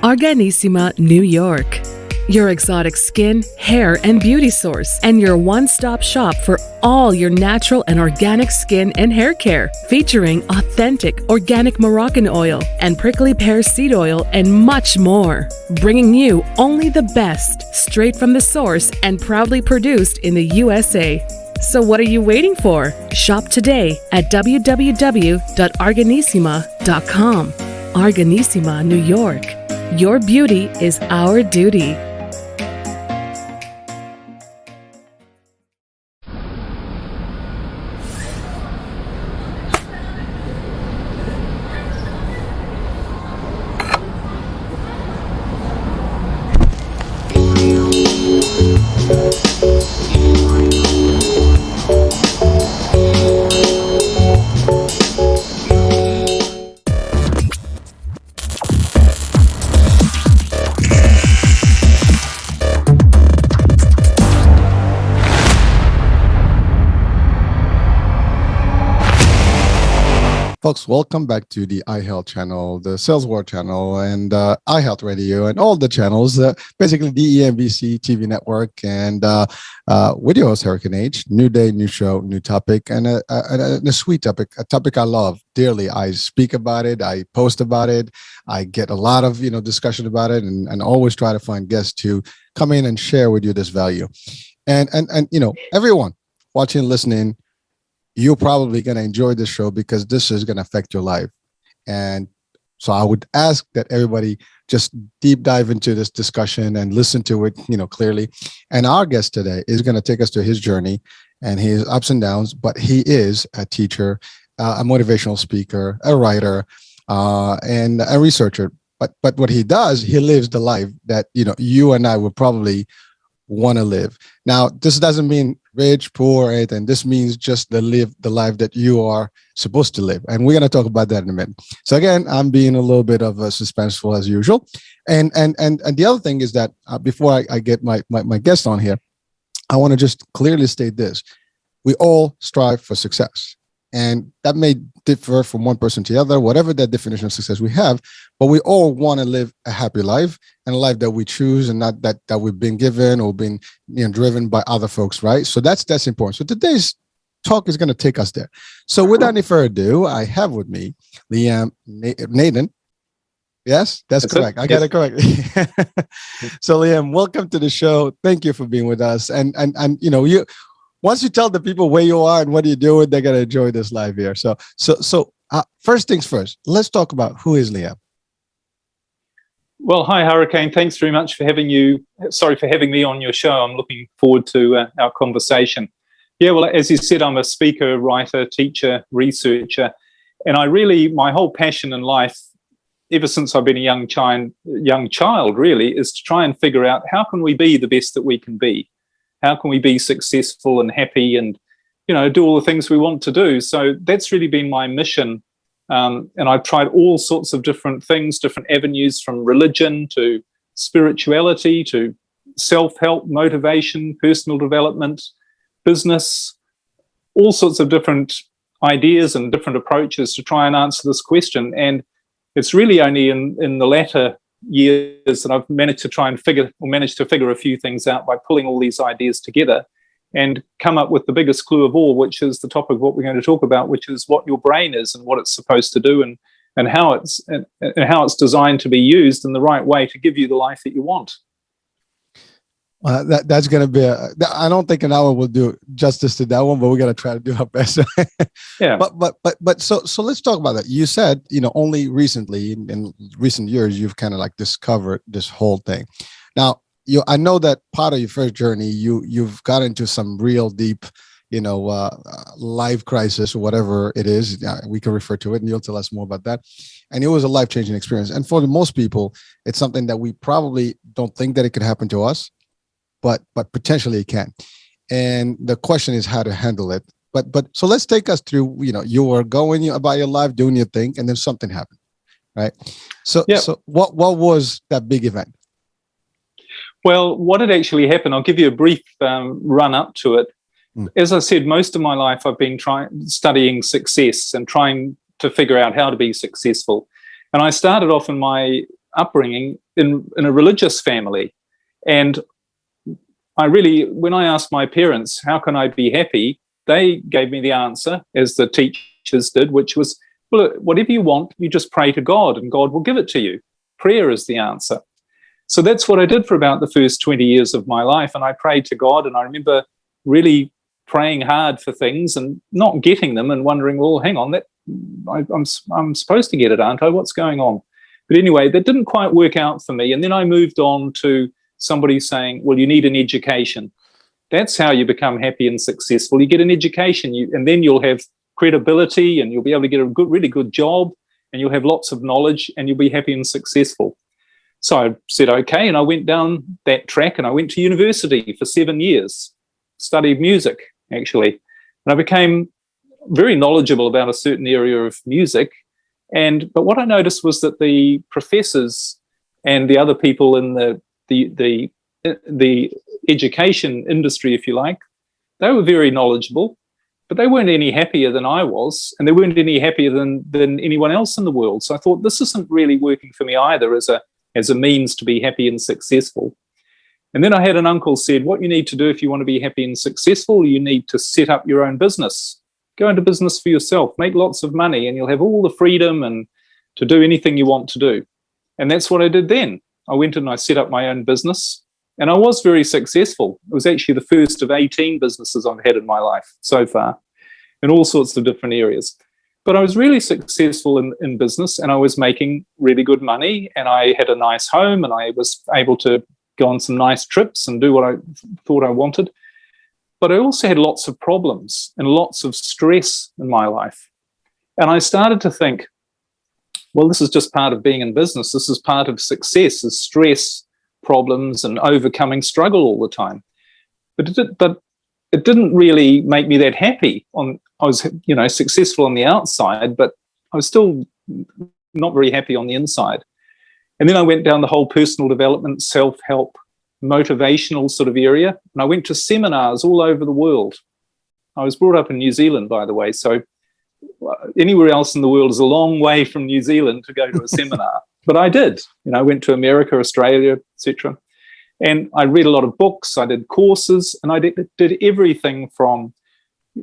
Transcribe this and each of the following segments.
Arganissima, New York. Your exotic skin, hair, and beauty source, and your one-stop shop for all your natural and organic skin and hair care, featuring authentic organic Moroccan oil and prickly pear seed oil and much more, bringing you only the best, straight from the source and proudly produced in the USA. So what are you waiting for? Shop today at www.arganissima.com. Arganissima, New York. Your beauty is our duty. Folks, welcome back to the iHealth channel, the Sales War channel, and iHealth Radio, and all the channels, basically the EMBC TV network, and with your host, Hurricane H. New day, new show, new topic, and a sweet topic, a topic I love dearly. I speak about it, I post about it, I get a lot of discussion about it, and always try to find guests to come in and share with you this value. And everyone watching, listening, you're probably going to enjoy this show because this is going to affect your life. And so I would ask that everybody just deep dive into this discussion and listen to it, clearly. And our guest today is going to take us to his journey and his ups and downs, but he is a teacher, a motivational speaker, a writer, and a researcher. But what he does, he lives the life that, you and I would probably want to live. Now, this doesn't mean rich, poor, or anything. This means just to live the life that you are supposed to live. And we're going to talk about that in a minute. So again, I'm being a little bit of a suspenseful as usual. And the other thing is that before I get my guest on here, I want to just clearly state this. We all strive for success. And that may differ from one person to the other, whatever that definition of success we have, but we all want to live a happy life and a life that we choose and not that we've been given or been driven by other folks, right? So that's important. So today's talk is going to take us there. So without any further ado, I have with me Liam Naden. Yes, that's correct. I got it correct. So Liam, welcome to the show. Thank you for being with us. And you. Once you tell the people where you are and what you're doing, they're going to enjoy this live here. So first things first, let's talk about who is Liam. Well, hi, Hurricane. Thanks very much for having me on your show. I'm looking forward to our conversation. Yeah, well, as you said, I'm a speaker, writer, teacher, researcher, and my whole passion in life, ever since I've been a young child, really, is to try and figure out how can we be the best that we can be. How can we be successful and happy and, do all the things we want to do? So that's really been my mission. And I've tried all sorts of different things, different avenues, from religion to spirituality to self-help, motivation, personal development, business, all sorts of different ideas and different approaches to try and answer this question. And it's really only in the latter years that I've managed to figure a few things out by pulling all these ideas together and come up with the biggest clue of all, which is the topic of what we're going to talk about, which is what your brain is and what it's supposed to do and how it's designed to be used in the right way to give you the life that you want. That's going to be I don't think an hour will do justice to that one, but we're going to try to do our best. Yeah. But so let's talk about that. You said, only recently in recent years, you've kind of like discovered this whole thing. Now, I know that part of your first journey, you've got into some real deep, life crisis or whatever it is. We can refer to it, and you'll tell us more about that. And it was a life-changing experience. And for the most people, it's something that we probably don't think that it could happen to us. But potentially it can. And the question is how to handle it. But so let's take us through, you were going about your life, doing your thing, and then something happened, right? So what was that big event? Well, what had actually happened, I'll give you a brief run up to it. As I said, most of my life I've been studying success and trying to figure out how to be successful. And I started off in my upbringing in a religious family. And when I asked my parents, how can I be happy? They gave me the answer, as the teachers did, which was, well, whatever you want, you just pray to God and God will give it to you. Prayer is the answer. So that's what I did for about the first 20 years of my life. And I prayed to God, and I remember really praying hard for things and not getting them and wondering, well, hang on, I'm supposed to get it, aren't I? What's going on? But anyway, that didn't quite work out for me. And then I moved on to somebody saying, well, you need an education. That's how you become happy and successful. You get an education, and then you'll have credibility, and you'll be able to get a really good job, and you'll have lots of knowledge, and you'll be happy and successful. So I said, okay, and I went down that track, and I went to university for 7 years, studied music, actually. And I became very knowledgeable about a certain area of music. But what I noticed was that the professors and the other people in the education industry, if you like, they were very knowledgeable, but they weren't any happier than I was, and they weren't any happier than anyone else in the world. So I thought, this isn't really working for me either as a means to be happy and successful. And then I had an uncle said, what you need to do if you want to be happy and successful, you need to set up your own business. Go into business for yourself, make lots of money, and you'll have all the freedom and to do anything you want to do. And that's what I did then. I went and I set up my own business, and I was very successful. It was actually the first of 18 businesses I've had in my life so far, in all sorts of different areas. But I was really successful in business, and I was making really good money, and I had a nice home, and I was able to go on some nice trips and do what I thought I wanted. But I also had lots of problems and lots of stress in my life. And I started to think, well, this is just part of being in business. This is part of success, is stress, problems, and overcoming struggle all the time. But it didn't really make me that happy. I was, successful on the outside, but I was still not very happy on the inside. And then I went down the whole personal development, self-help, motivational sort of area, and I went to seminars all over the world. I was brought up in New Zealand, by the way, so anywhere else in the world is a long way from New Zealand to go to a seminar. But I did. I went to America, Australia, etc. And I read a lot of books, I did courses, and I did everything from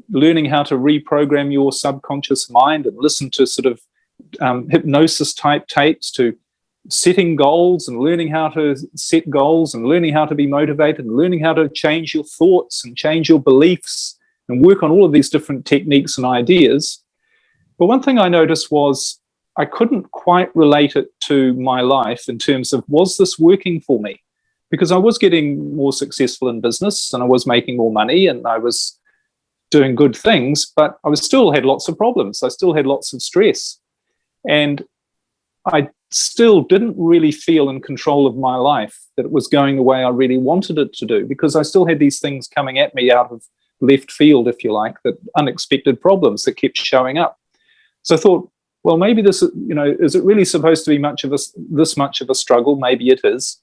learning how to reprogram your subconscious mind and listen to sort of hypnosis type tapes, to setting goals and learning how to set goals and learning how to be motivated and learning how to change your thoughts and change your beliefs and work on all of these different techniques and ideas. But one thing I noticed was I couldn't quite relate it to my life in terms of, was this working for me? Because I was getting more successful in business and I was making more money and I was doing good things, but I still had lots of problems. I still had lots of stress. And I still didn't really feel in control of my life, that it was going the way I really wanted it to do, because I still had these things coming at me out of left field, if you like, that unexpected problems that kept showing up. So I thought, well, maybe this, is it really supposed to be this much of a struggle? Maybe it is.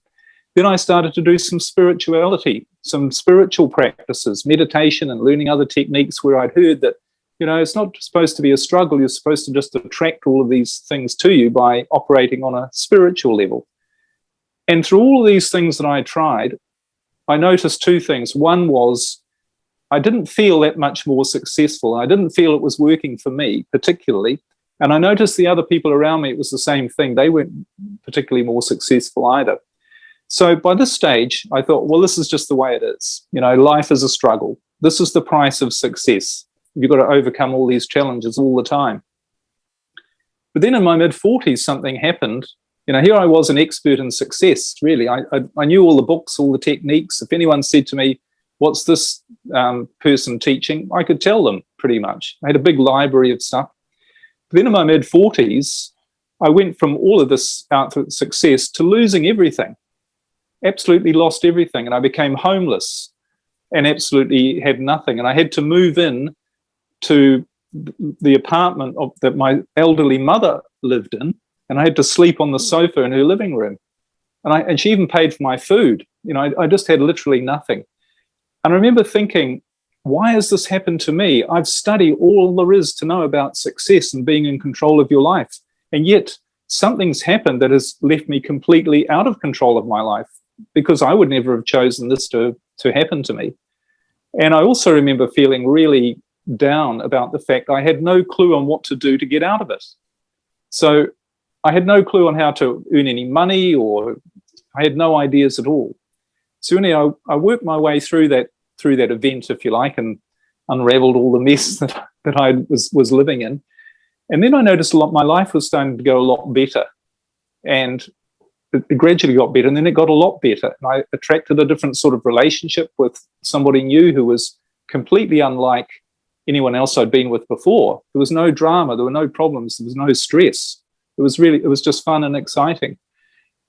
Then I started to do some spirituality, some spiritual practices, meditation, and learning other techniques where I'd heard that, it's not supposed to be a struggle. You're supposed to just attract all of these things to you by operating on a spiritual level. And through all of these things that I tried, I noticed two things. One was I didn't feel that much more successful. I didn't feel it was working for me particularly. And I noticed the other people around me, it was the same thing. They weren't particularly more successful either. So by this stage, I thought, well, this is just the way it is. Life is a struggle. This is the price of success. You've got to overcome all these challenges all the time. But then in my mid-40s, something happened. Here I was, an expert in success, really. I knew all the books, all the techniques. If anyone said to me, what's this person teaching? I could tell them pretty much. I had a big library of stuff. But then in my mid-40s, I went from all of this outward success to losing everything. Absolutely lost everything. And I became homeless and absolutely had nothing. And I had to move in to the apartment that my elderly mother lived in, and I had to sleep on the sofa in her living room. And she even paid for my food. I just had literally nothing. And I remember thinking, why has this happened to me? I've studied all there is to know about success and being in control of your life, and yet something's happened that has left me completely out of control of my life, because I would never have chosen this to happen to me. And I also remember feeling really down about the fact I had no clue on what to do to get out of it. So I had no clue on how to earn any money, or I had no ideas at all. So anyway, I worked my way through that event, if you like, and unraveled all the mess that I was living in. And then I noticed my life was starting to go a lot better. And it gradually got better, and then it got a lot better. And I attracted a different sort of relationship with somebody new who was completely unlike anyone else I'd been with before. There was no drama, there were no problems, there was no stress. It was just fun and exciting.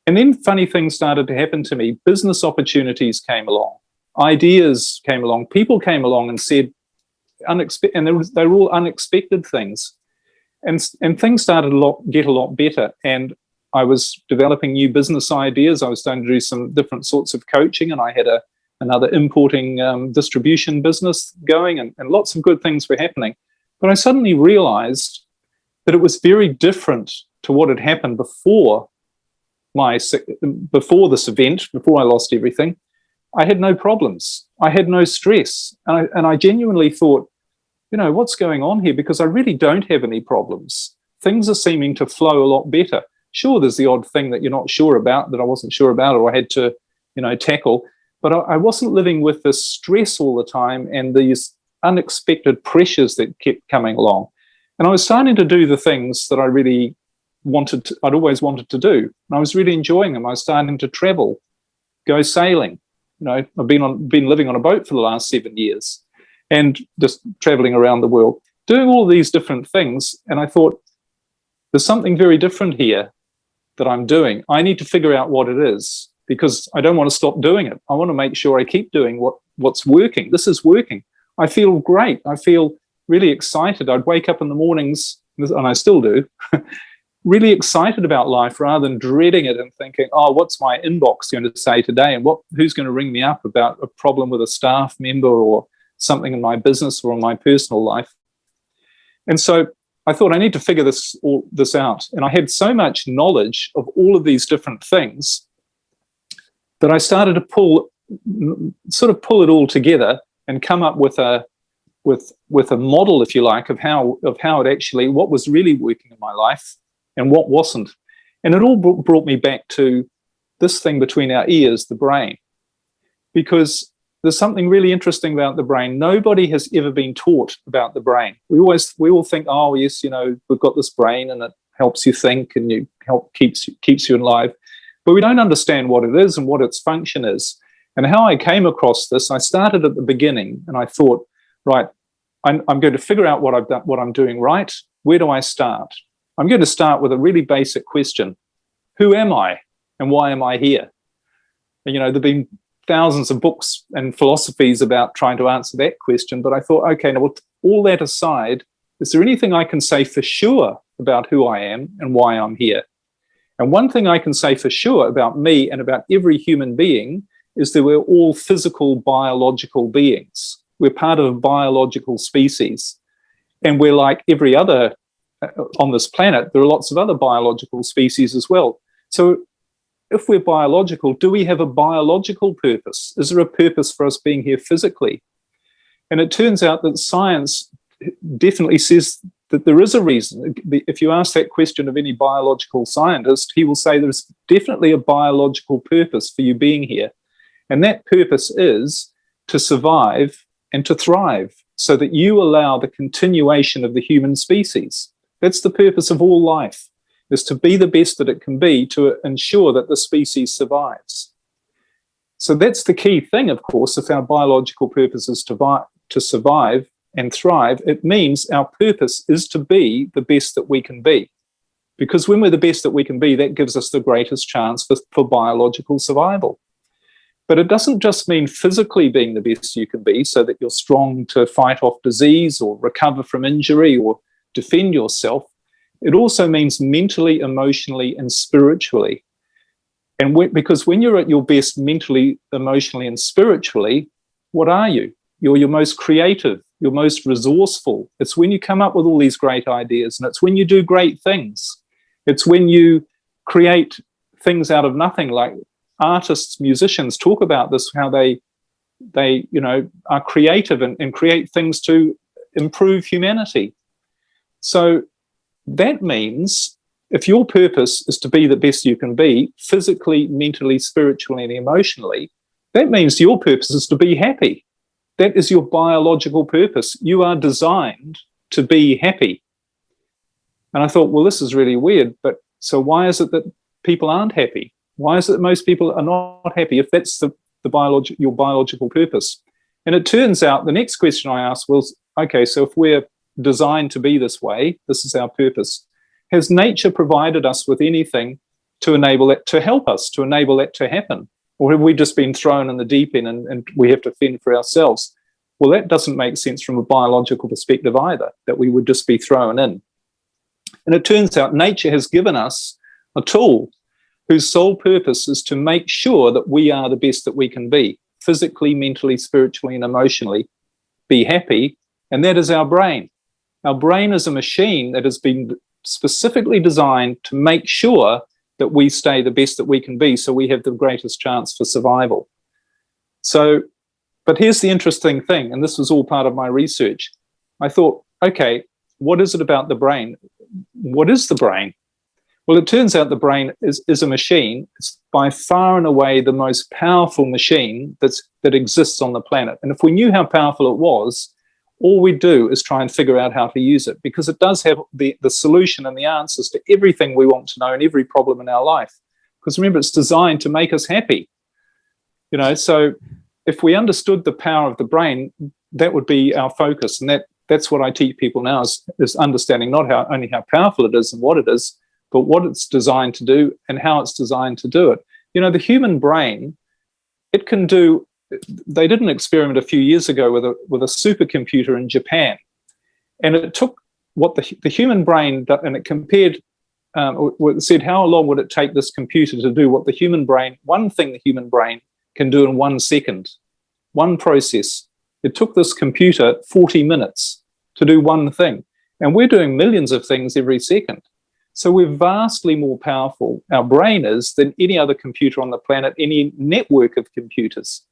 And then funny things started to happen to me. Business opportunities came along, ideas came along, people came along and said, and they were all unexpected things. And things started to get a lot better. And I was developing new business ideas. I was starting to do some different sorts of coaching, and I had another importing distribution business going, and lots of good things were happening. But I suddenly realized that it was very different to what had happened before this event, before I lost everything. I had no problems. I had no stress. And I genuinely thought, what's going on here? Because I really don't have any problems. Things are seeming to flow a lot better. Sure, there's the odd thing that you're not sure about, that I wasn't sure about, or I had to, tackle. But I wasn't living with this stress all the time and these unexpected pressures that kept coming along. And I was starting to do the things that I really I'd always wanted to do. And I was really enjoying them. I was starting to travel, go sailing. I've been living on a boat for the last 7 years and just traveling around the world, doing all these different things. And I thought, there's something very different here that I'm doing. I need to figure out what it is, because I don't want to stop doing it. I want to make sure I keep doing what's working. This is working. I feel great. I feel really excited. I'd wake up in the mornings, and I still do, really excited about life rather than dreading it and thinking, what's my inbox going to say today? And who's going to ring me up about a problem with a staff member or something in my business or in my personal life? And so I thought, I need to figure this out. And I had so much knowledge of all of these different things that I started to pull it all together and come up with a model, if you like, of how it actually, what was really working in my life and what wasn't. And it all brought me back to this thing between our ears, the brain. Because there's something really interesting about the brain. Nobody has ever been taught about the brain. We all think, yes, we've got this brain and it helps you think and keeps you alive. But we don't understand what it is and what its function is. And how I came across this, I started at the beginning and I thought, right, I'm going to figure out what I've done, what I'm doing right. Where do I start? I'm going to start with a really basic question. Who am I and why am I here? And, there've been thousands of books and philosophies about trying to answer that question. But I thought, okay, now with all that aside, is there anything I can say for sure about who I am and why I'm here? And one thing I can say for sure about me and about every human being is that we're all physical, biological beings. We're part of a biological species. And we're like every other on this planet. There are lots of other biological species as well. So if we're biological, do we have a biological purpose? Is there a purpose for us being here physically? And it turns out that science definitely says that there is a reason. If you ask that question of any biological scientist, he will say there's definitely a biological purpose for you being here. And that purpose is to survive and to thrive so that you allow the continuation of the human species. That's the purpose of all life, is to be the best that it can be to ensure that the species survives. So that's the key thing, of course. If our biological purpose is to survive and thrive, it means our purpose is to be the best that we can be. Because when we're the best that we can be, that gives us the greatest chance for biological survival. But it doesn't just mean physically being the best you can be so that you're strong to fight off disease or recover from injury or defend yourself. It also means mentally, emotionally, and spiritually. And because when you're at your best mentally, emotionally, and spiritually, what are you? You're your most creative, your most resourceful. It's when you come up with all these great ideas, and it's when you do great things. It's when you create things out of nothing, like artists, musicians talk about this, how they are creative and create things to improve humanity. So that means if your purpose is to be the best you can be, physically, mentally, spiritually, and emotionally, that means your purpose is to be happy. That is your biological purpose. You are designed to be happy. And I thought, well, this is really weird, but so why is it that people aren't happy? Why is it that most people are not happy if that's your biological purpose? And it turns out the next question I asked was, okay, so if we're designed to be this way, this is our purpose, has nature provided us with anything to enable it, to help us, to enable that to happen? Or have we just been thrown in the deep end and we have to fend for ourselves? Well, that doesn't make sense from a biological perspective either, that we would just be thrown in. And it turns out nature has given us a tool whose sole purpose is to make sure that we are the best that we can be, physically, mentally, spiritually, and emotionally, be happy, and that is our brain. Our brain is a machine that has been specifically designed to make sure that we stay the best that we can be, so we have the greatest chance for survival. So, but here's the interesting thing, and this was all part of my research. I thought, okay, what is it about the brain? What is the brain? Well, it turns out the brain is a machine. It's by far and away the most powerful machine that exists on the planet. And if we knew how powerful it was, all we do is try and figure out how to use it, because it does have the solution and the answers to everything we want to know and every problem in our life. Because remember, it's designed to make us happy. So if we understood the power of the brain, that would be our focus. And that's what I teach people now is understanding not only how powerful it is and what it is, but what it's designed to do and how it's designed to do it. The human brain, it can do. They did an experiment a few years ago with a supercomputer in Japan, and it took what the human brain and it compared. It said how long would it take this computer to do what one thing the human brain can do in 1 second, one process. It took this computer 40 minutes to do one thing, and we're doing millions of things every second. So we're vastly more powerful, our brain is, than any other computer on the planet, any network of computers.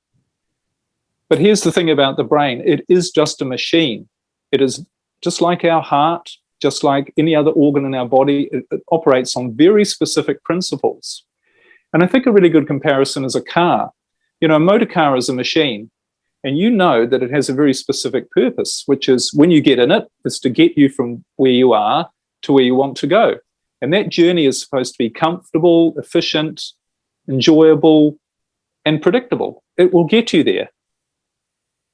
But here's the thing about the brain. It is just a machine. It is just like our heart, just like any other organ in our body. It operates on very specific principles. And I think a really good comparison is a car. A motor car is a machine, and you know that it has a very specific purpose, which is when you get in it, it's to get you from where you are to where you want to go. And that journey is supposed to be comfortable, efficient, enjoyable, and predictable. It will get you there.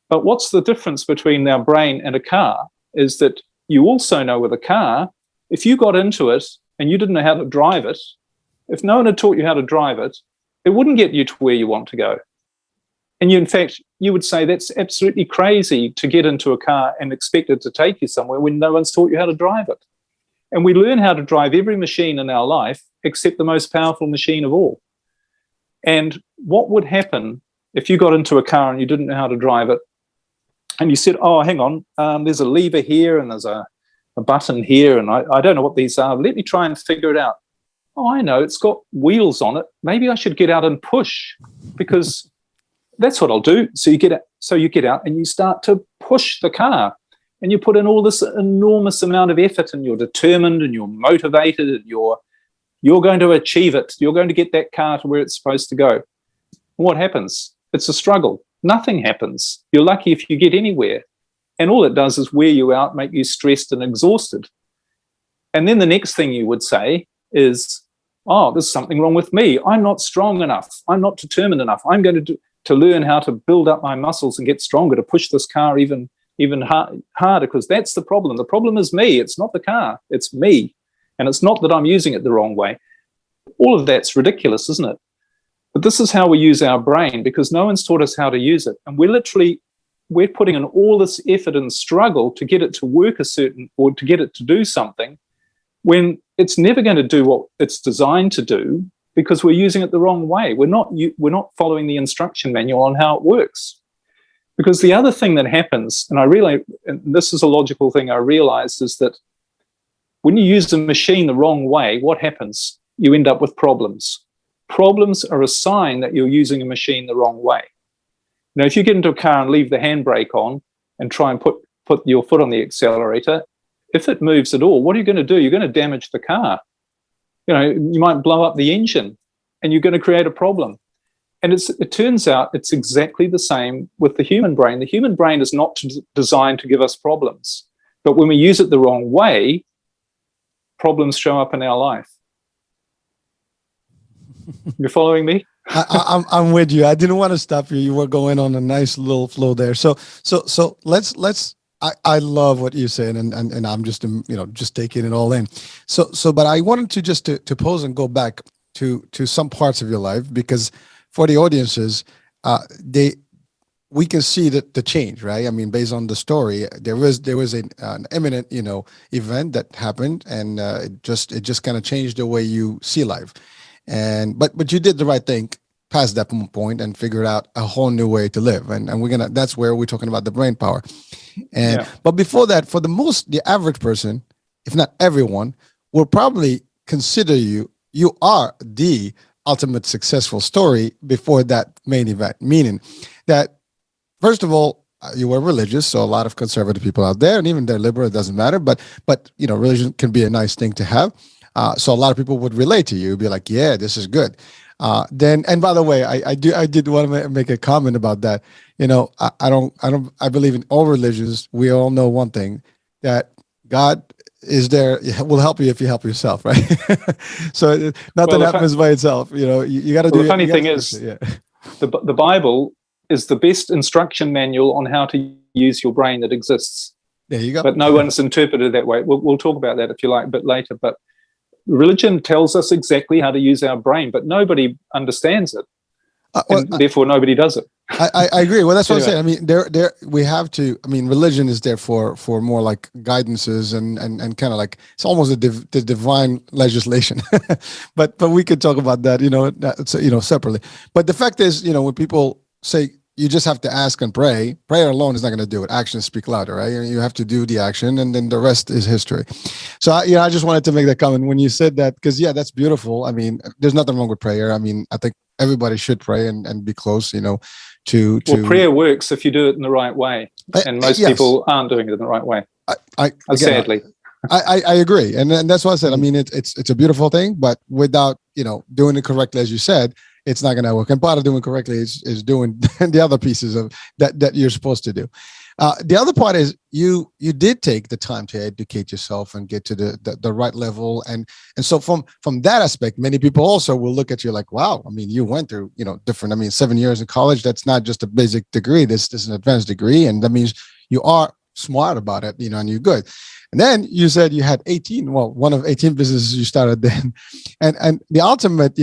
But what's the difference between our brain and a car is that you also know with a car, if you got into it and you didn't know how to drive it, if no one had taught you how to drive it, it wouldn't get you to where you want to go. And in fact, you would say that's absolutely crazy to get into a car and expect it to take you somewhere when no one's taught you how to drive it. And we learn how to drive every machine in our life except the most powerful machine of all. And what would happen if you got into a car and you didn't know how to drive it, and you said, oh, hang on, there's a lever here and there's a button here, and I don't know what these are. Let me try and figure it out. Oh, I know, it's got wheels on it. Maybe I should get out and push, because that's what I'll do. So you get out and you start to push the car, and you put in all this enormous amount of effort, and you're determined and you're motivated and you're going to achieve it. You're going to get that car to where it's supposed to go. And what happens? It's a struggle. Nothing happens. You're lucky if you get anywhere. And all it does is wear you out, make you stressed and exhausted. And then the next thing you would say is, oh, there's something wrong with me. I'm not strong enough. I'm not determined enough. I'm going to learn how to build up my muscles and get stronger to push this car even harder, because that's the problem. The problem is me. It's not the car. It's me. And it's not that I'm using it the wrong way. All of that's ridiculous, isn't it? But this is how we use our brain, because no one's taught us how to use it. And we're putting in all this effort and struggle to get it to work or to get it to do something, when it's never going to do what it's designed to do, because we're using it the wrong way. We're not following the instruction manual on how it works. Because the other thing that happens, and this is a logical thing I realized, is that when you use the machine the wrong way, what happens? You end up with problems. Problems are a sign that you're using a machine the wrong way. Now, if you get into a car and leave the handbrake on and try and put your foot on the accelerator, if it moves at all, what are you going to do? You're going to damage the car. You might blow up the engine and you're going to create a problem. And it turns out it's exactly the same with the human brain. The human brain is not designed to give us problems. But when we use it the wrong way, problems show up in our life. You're following me? I'm with you. I didn't want to stop you. You were going on a nice little flow there. So let's. I love what you're saying, and I'm just just taking it all in. But I wanted to just to pause and go back to some parts of your life, because for the audiences, we can see that the change, right? I mean, based on the story, there was an imminent event that happened, and it just kind of changed the way you see life. And but you did the right thing past that point and figured out a whole new way to live. And that's where we're talking about the brain power. And but before that, for the average person, if not everyone, will probably consider you are the ultimate successful story before that main event. Meaning that, first of all, you were religious, so a lot of conservative people out there, and even they're liberal, it doesn't matter. But religion can be a nice thing to have. So a lot of people would relate to you, be like, yeah, this is good. And by the way, I did want to make a comment about that. I believe in all religions. We all know one thing, that God is there, will help you if you help yourself, right? So nothing happens by itself. You got to do it. The funny thing is, the Bible is the best instruction manual on how to use your brain that exists. There you go. But no one's interpreted it that way. We'll talk about that if you like a bit later. But religion tells us exactly how to use our brain, but nobody understands it. Therefore, nobody does it. I agree. Well, that's what I'm saying. I mean, we have to. I mean, religion is there for more like guidances and kind of like it's almost the divine legislation. but we could talk about that, separately. But the fact is, when people say you just have to ask and pray, prayer alone is not going to do it. Actions speak louder, right? You have to do the action, and then the rest is history. So, I just wanted to make that comment when you said that, because that's beautiful. I mean, there's nothing wrong with prayer. I mean, I think everybody should pray and be close, to. Well, prayer works if you do it in the right way, and most people aren't doing it in the right way. Sadly, I agree, and that's what I said. I mean, it's a beautiful thing, but without doing it correctly, as you said, it's not going to work. And part of doing correctly is doing the other pieces of that you're supposed to do. The other part is you did take the time to educate yourself and get to the right level. And so from that aspect, many people also will look at you like, wow, I mean, you went through, different, 7 years in college. That's not just a basic degree. This is an advanced degree. And that means you are smart about it, and you're good. And then you said you had one of 18 businesses you started then. And the ultimate,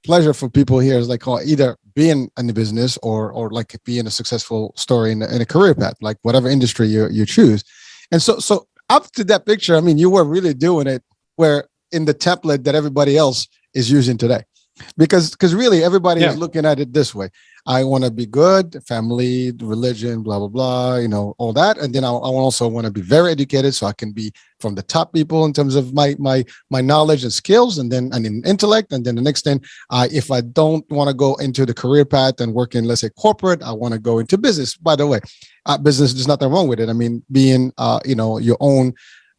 pleasure for people here is like either being in the business or like being a successful story in a career path, like whatever industry you choose. And so up to that picture, I mean, you were really doing it where in the template that everybody else is using today, because really everybody is looking at it this way. I want to be good, family, religion, blah, blah, blah, all that. And then I also want to be very educated so I can be from the top people in terms of my knowledge and skills, and in intellect. And then the next thing, if I don't want to go into the career path and work in, let's say, corporate, I want to go into business. By the way, business, there's nothing wrong with it. I mean, being, your own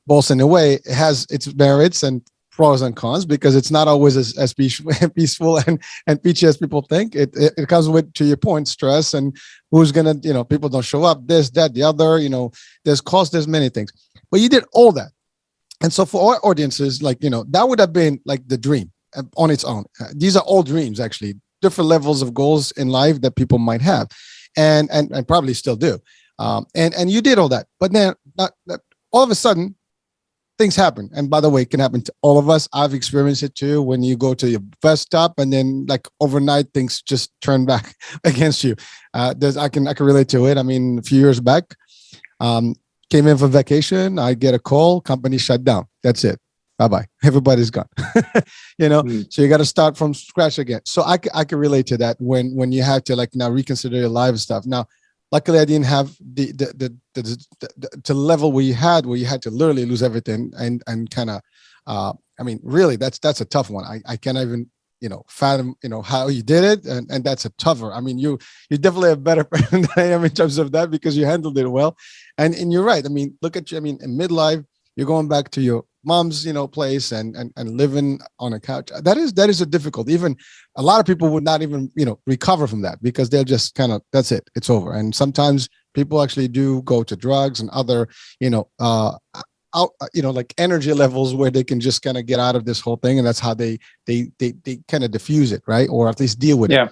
boss in a way, it has its merits and pros and cons, because it's not always as peaceful and peachy as people think. It comes with, to your point, stress and who's gonna, people don't show up, this, that, the other, there's cost, there's many things. But you did all that. And so for our audiences, like, that would have been like the dream on its own. These are all dreams, actually, different levels of goals in life that people might have and probably still do. And you did all that. But then all of a sudden, things happen. And by the way, it can happen to all of us. I've experienced it too. When you go to your best stop and then like overnight, things just turn back against you. I can relate to it. I mean, a few years back, came in for vacation. I get a call, company shut down. That's it. Bye-bye. Everybody's gone. So you got to start from scratch again. So I can relate to that when you have to like now reconsider your life and stuff. Now, Luckily, I didn't have the level where you had to literally lose everything and kind of. I mean, really, that's a tough one. I can't even fathom how you did it, and that's a tougher. I mean, you're definitely a better person than I am in terms of that, because you handled it well. And you're right. I mean, look at you. I mean, in midlife, you're going back to your mom's place and living on a couch. That is a difficult. Even a lot of people would not even recover from that, because they'll just kind of, that's it, it's over. And sometimes people actually do go to drugs and other like energy levels where they can just kind of get out of this whole thing, and that's how they kind of diffuse it, right? Or at least deal with it.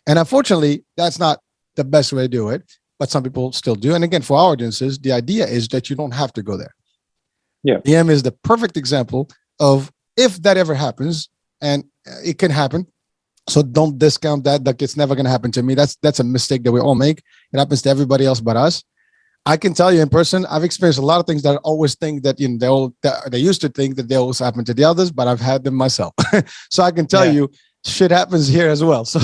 And unfortunately, that's not the best way to do it, but some people still do. And again, for our audiences, the idea is that you don't have to go there. EM is the perfect example of if that ever happens, and it can happen. So don't discount that. Like, it's never going to happen to me. That's a mistake that we all make. It happens to everybody else but us. I can tell you in person, I've experienced a lot of things that I always think that they used to think that they always happen to the others, but I've had them myself. So I can tell you, shit happens here as well. So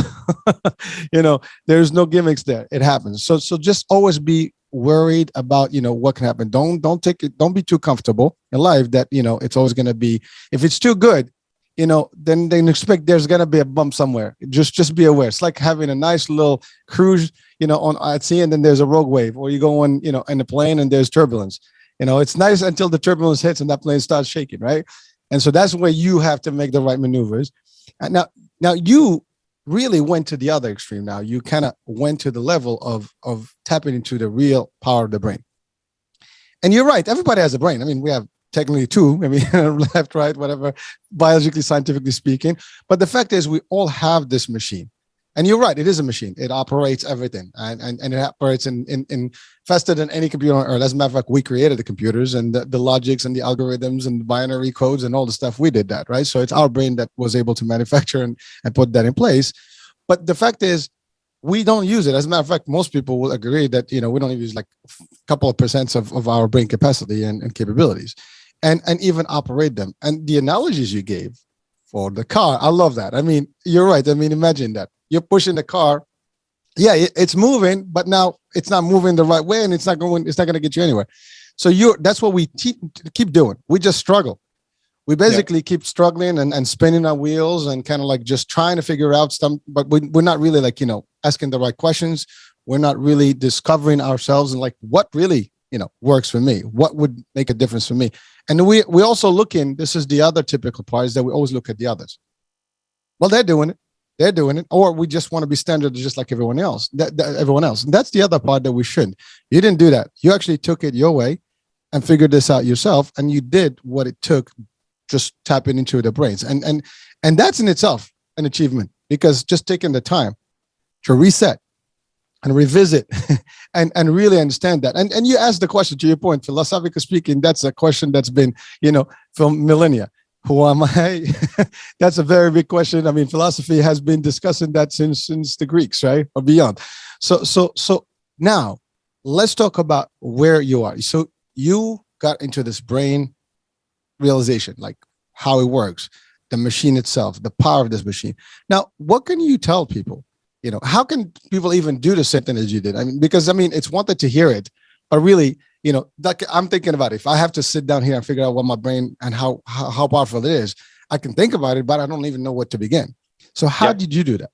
there's no gimmicks there. It happens. So just always be worried about what can happen. Don't be too comfortable in life that it's always going to be, if it's too good, then they expect there's going to be a bump somewhere. Just be aware. It's like having a nice little cruise at sea, and then there's a rogue wave, or you go on in a plane and there's turbulence. It's nice until the turbulence hits and that plane starts shaking, right? And so that's where you have to make the right maneuvers. And now you really went to the other extreme. Now you kind of went to the level of tapping into the real power of the brain. And you're right, everybody has a brain. I mean, we have technically two, I mean, left, right, whatever, biologically, scientifically speaking. But the fact is, we all have this machine. And you're right, it is a machine. It operates everything, and it operates in faster than any computer on earth. As a matter of fact, we created the computers and the logics and the algorithms and the binary codes and all the stuff. We did that, right? So it's our brain that was able to manufacture and put that in place. But the fact is, we don't use it. As a matter of fact, most people will agree that we don't use like a couple of % of our brain capacity and capabilities, and even operate them. And the analogies you gave for the car, I love that. I mean, you're right. I mean, imagine that. You're pushing the car. Yeah, it's moving, but now it's not moving the right way, and it's not going to get you anywhere. So that's what we keep doing. We just struggle. We basically keep struggling and spinning our wheels and kind of like just trying to figure out stuff, but we're not really like, asking the right questions. We're not really discovering ourselves and like what really, works for me, what would make a difference for me. And we also this is the other typical part, is that we always look at the others. Well, they're doing it, or we just want to be standard just like everyone else. Everyone else. And that's the other part that we shouldn't. You didn't do that. You actually took it your way and figured this out yourself, and you did what it took, just tapping into the brains. And that's in itself an achievement, because just taking the time to reset and revisit and really understand that. And you asked the question, to your point, philosophically speaking, that's a question that's been, for millennia. Who am I? That's a very big question. I mean, philosophy has been discussing that since the Greeks, right? Or beyond. So now let's talk about where you are. So you got into this brain realization, like how it works, the machine itself, the power of this machine. Now, what can you tell people? How can people even do the same thing as you did? I mean, because it's one thing to hear it, but really, like I'm thinking about it. If I have to sit down here and figure out what my brain and how powerful it is, I can think about it, but I don't even know what to begin. So how did you do that?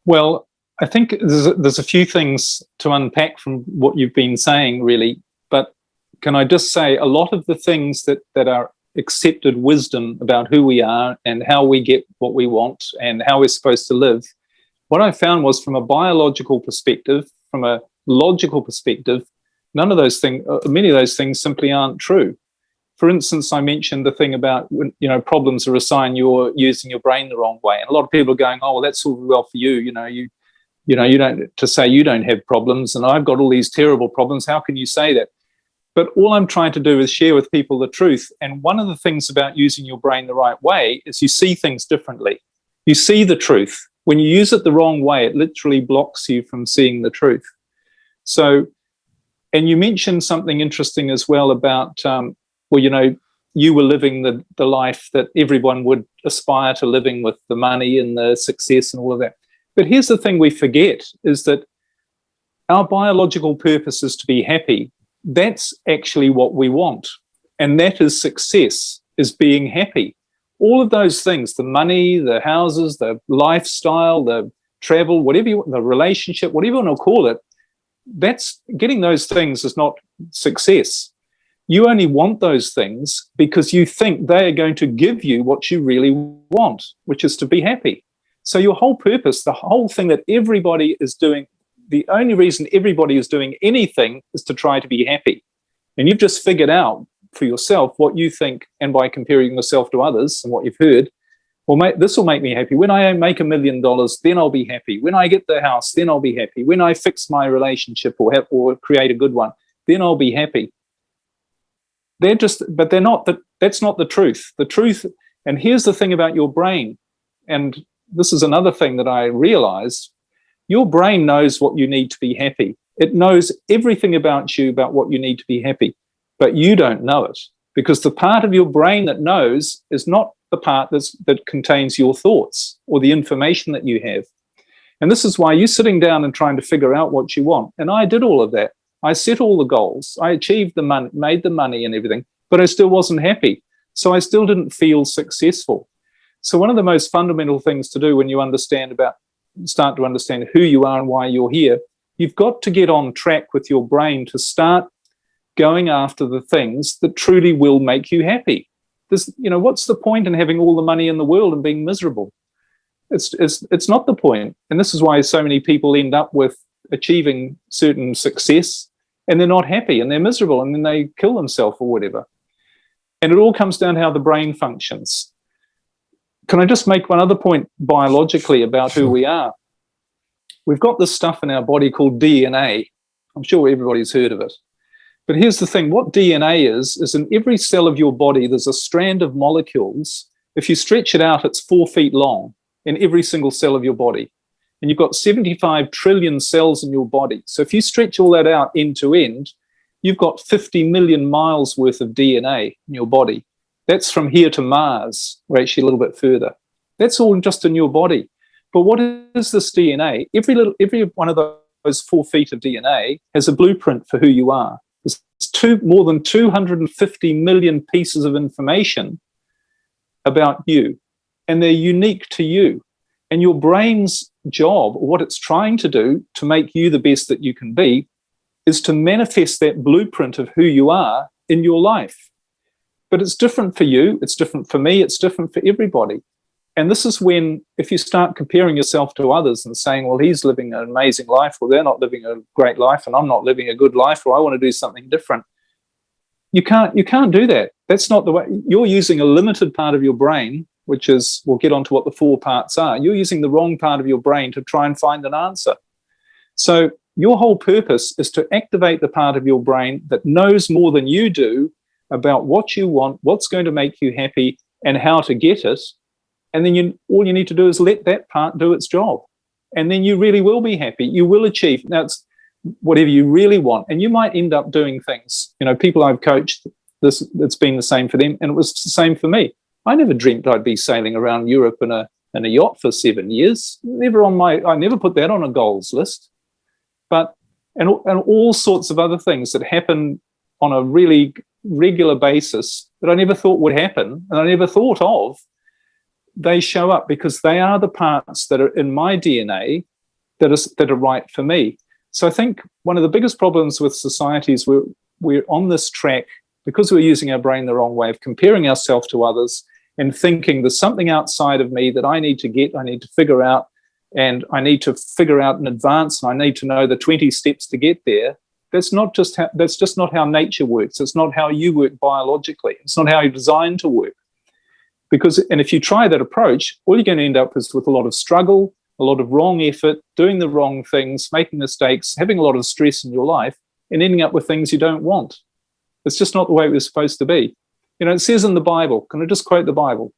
Well, I think there's a few things to unpack from what you've been saying, really. But can I just say, a lot of the things that are accepted wisdom about who we are and how we get what we want and how we're supposed to live, what I found was, from a biological perspective, from a logical perspective, many of those things simply aren't true. For instance, I mentioned the thing about, problems are a sign you're using your brain the wrong way. And a lot of people are going, oh, well, that's all well for you. You don't, to say you don't have problems and I've got all these terrible problems. How can you say that? But all I'm trying to do is share with people the truth. And one of the things about using your brain the right way is you see things differently. You see the truth. When you use it the wrong way, it literally blocks you from seeing the truth. So, and you mentioned something interesting as well about, you were living the life that everyone would aspire to living, with the money and the success and all of that. But here's the thing we forget, is that our biological purpose is to be happy. That's actually what we want. And that is success, is being happy. All of those things, the money, the houses, the lifestyle, the travel, whatever you want, the relationship, whatever you want to call it, that's getting those things is not success. You only want those things because you think they are going to give you what you really want, which is to be happy. So your whole purpose, the whole thing that everybody is doing, the only reason everybody is doing anything is to try to be happy. And you've just figured out for yourself what you think, and by comparing yourself to others and what you've heard, well, this will make me happy. When I make $1 million, then I'll be happy. When I get the house, then I'll be happy. When I fix my relationship or create a good one, then I'll be happy. But they're not. That's not the truth. The truth, and here's the thing about your brain, and this is another thing that I realized, your brain knows what you need to be happy. It knows everything about you, about what you need to be happy, but you don't know it, because the part of your brain that knows is not the part that contains your thoughts or the information that you have. And this is why you're sitting down and trying to figure out what you want. And I did all of that. I set all the goals. I achieved the money, made the money and everything, but I still wasn't happy. So I still didn't feel successful. So one of the most fundamental things to do when you start to understand who you are and why you're here, you've got to get on track with your brain to start going after the things that truly will make you happy. What's the point in having all the money in the world and being miserable? It's not the point. And this is why so many people end up with achieving certain success and they're not happy and they're miserable and then they kill themselves or whatever. And it all comes down to how the brain functions. Can I just make one other point biologically about who we are? We've got this stuff in our body called DNA. I'm sure everybody's heard of it. But here's the thing, what DNA is in every cell of your body, there's a strand of molecules. If you stretch it out, it's 4 feet long in every single cell of your body. And you've got 75 trillion cells in your body. So if you stretch all that out end to end, you've got 50 million miles worth of DNA in your body. That's from here to Mars, or actually a little bit further. That's all just in your body. But what is this DNA? Every one of those 4 feet of DNA has a blueprint for who you are. There's more than 250 million pieces of information about you, and they're unique to you. And your brain's job, or what it's trying to do to make you the best that you can be, is to manifest that blueprint of who you are in your life. But it's different for you, it's different for me, it's different for everybody. And this is when, if you start comparing yourself to others and saying, well, he's living an amazing life, or they're not living a great life, and I'm not living a good life, or I want to do something different. You can't do that. That's not the way. You're using a limited part of your brain, which is, we'll get onto what the 4 parts are. You're using the wrong part of your brain to try and find an answer. So your whole purpose is to activate the part of your brain that knows more than you do about what you want, what's going to make you happy, and how to get it. And then all you need to do is let that part do its job. And then you really will be happy. You will achieve. Now, it's whatever you really want. And you might end up doing things. People I've coached, it's been the same for them. And it was the same for me. I never dreamt I'd be sailing around Europe in a yacht for 7 years. I never put that on a goals list. But and all sorts of other things that happen on a really regular basis that I never thought would happen and I never thought of, they show up because they are the parts that are in my DNA that are right for me. So I think one of the biggest problems with society is we're on this track, because we're using our brain the wrong way, of comparing ourselves to others and thinking there's something outside of me that I need to get, I need to figure out, and I need to figure out in advance, and I need to know the 20 steps to get there. That's just not how nature works. It's not how you work biologically. It's not how you're designed to work. And if you try that approach, all you're going to end up is with a lot of struggle, a lot of wrong effort, doing the wrong things, making mistakes, having a lot of stress in your life, and ending up with things you don't want. It's just not the way it was supposed to be. It says in the Bible, can I just quote the Bible?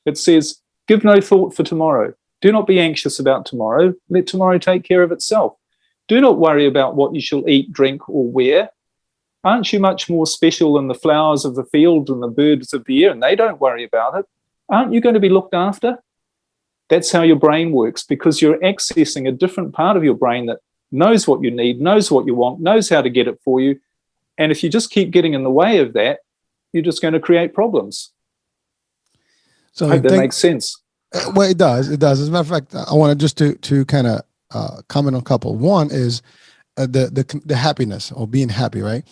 It says, give no thought for tomorrow. Do not be anxious about tomorrow. Let tomorrow take care of itself. Do not worry about what you shall eat, drink, or wear. Aren't you much more special than the flowers of the field and the birds of the air? And they don't worry about it. Aren't you going to be looked after? That's how your brain works, because you're accessing a different part of your brain that knows what you need, knows what you want, knows how to get it for you. And if you just keep getting in the way of that, you're just going to create problems. So I hope that makes sense. Well, it does. It does. As a matter of fact, I want to just to kind of comment on a couple. One is the happiness or being happy, right?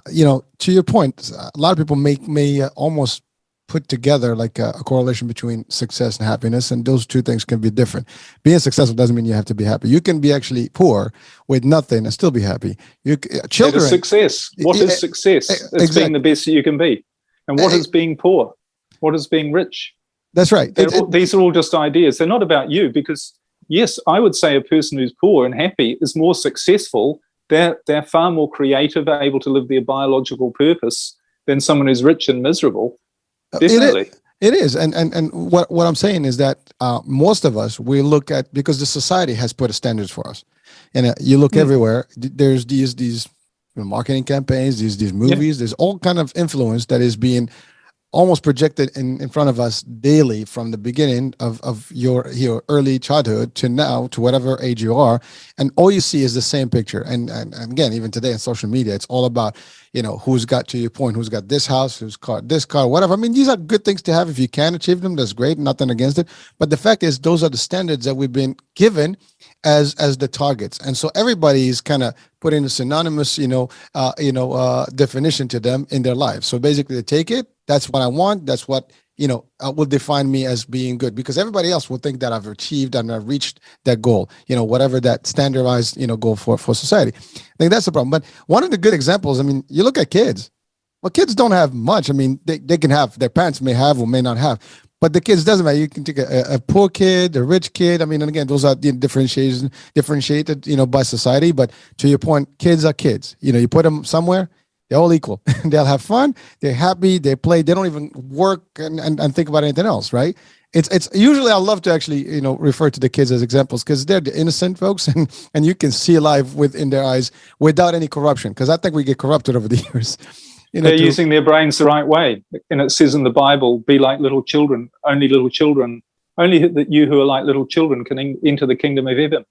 To your point, a lot of people may almost put together like a correlation between success and happiness, and those two things can be different. Being successful doesn't mean you have to be happy. You can be actually poor with nothing and still be happy. Children. That is success. What is success? It's exactly. being the best that you can be. And what is being poor? What is being rich? That's right. These are all just ideas. They're not about you, because yes, I would say a person who's poor and happy is more successful. They're far more creative, able to live their biological purpose than someone who's rich and miserable. Definitely. It is. And what I'm saying is that most of us, we look at, because the society has put standards for us. And you look everywhere, there's these marketing campaigns, these movies, there's all kind of influence that is being almost projected in front of us daily from the beginning of your early childhood to now, to whatever age you are. And all you see is the same picture. And again, even today in social media, it's all about, who's got, to your point, who's got this house, who's got this car, whatever. I mean, these are good things to have. If you can achieve them, that's great. Nothing against it. But the fact is, those are the standards that we've been given as the targets. And so everybody is kind of putting a synonymous, definition to them in their lives. So basically they take it. That's what I want. That's what, will define me as being good, because everybody else will think that I've achieved and I've reached that goal, whatever that standardized, goal for society. I think that's the problem. But one of the good examples, I mean, you look at kids. Well, kids don't have much. I mean, they can have, their parents may have or may not have, but the kids doesn't matter. You can take a poor kid, a rich kid. I mean, and again, those are differentiated, by society. But to your point, kids are kids. You put them somewhere, they're all equal. They'll have fun. They're happy. They play. They don't even work and think about anything else, right? It's usually, I love to actually, refer to the kids as examples, because they're the innocent folks, and you can see life within their eyes without any corruption. Because I think we get corrupted over the years. They're using their brains the right way. And it says in the Bible, be like little children, only that you who are like little children can enter the kingdom of heaven.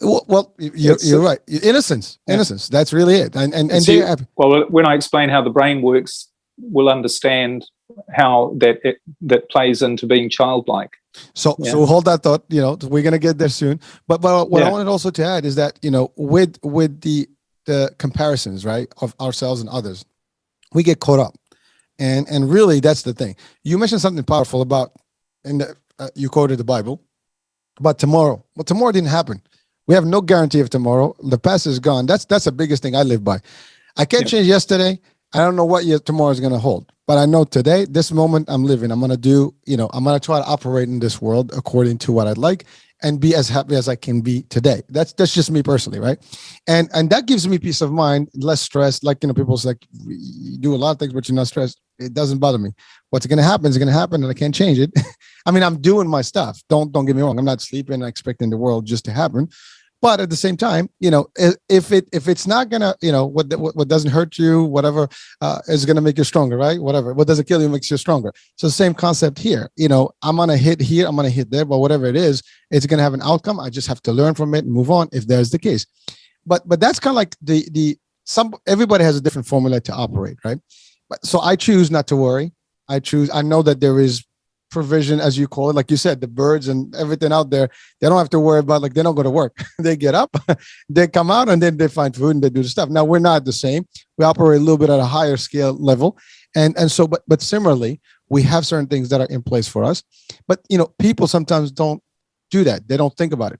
Well, you're right. Innocence. That's really it. And well, when I explain how the brain works, we'll understand how that plays into being childlike. So hold that thought. We're gonna get there soon. But what I wanted also to add is that with the comparisons, right, of ourselves and others, we get caught up, and really that's the thing. You mentioned something powerful about, you quoted the Bible about tomorrow. Well, tomorrow didn't happen. We have no guarantee of tomorrow. The past is gone. That's the biggest thing I live by. I can't change yesterday. I don't know what tomorrow is going to hold, but I know today, this moment I'm living, I'm going to do, I'm going to try to operate in this world according to what I'd like and be as happy as I can be today. That's just me personally, right? And that gives me peace of mind, less stress. Like, people's like, you do a lot of things, but you're not stressed. It doesn't bother me. What's going to happen is going to happen, and I can't change it. I mean, I'm doing my stuff. Don't get me wrong. I'm not sleeping and expecting the world just to happen. But at the same time, if it's not gonna, what doesn't hurt you, whatever, is gonna make you stronger, right? Whatever, what doesn't kill you makes you stronger. So the same concept here. I'm gonna hit here, I'm gonna hit there, but whatever it is, it's gonna have an outcome. I just have to learn from it and move on if there's the case. But that's kind of like everybody has a different formula to operate, right? So I choose not to worry. I know that there is provision, as you call it, like you said, the birds and everything out there, they don't have to worry about, like, they don't go to work. They get up, they come out, and then they find food and they do the stuff. Now, we're not the same. We operate a little bit at a higher scale level. And so, but similarly, we have certain things that are in place for us. But, people sometimes don't do that. They don't think about it.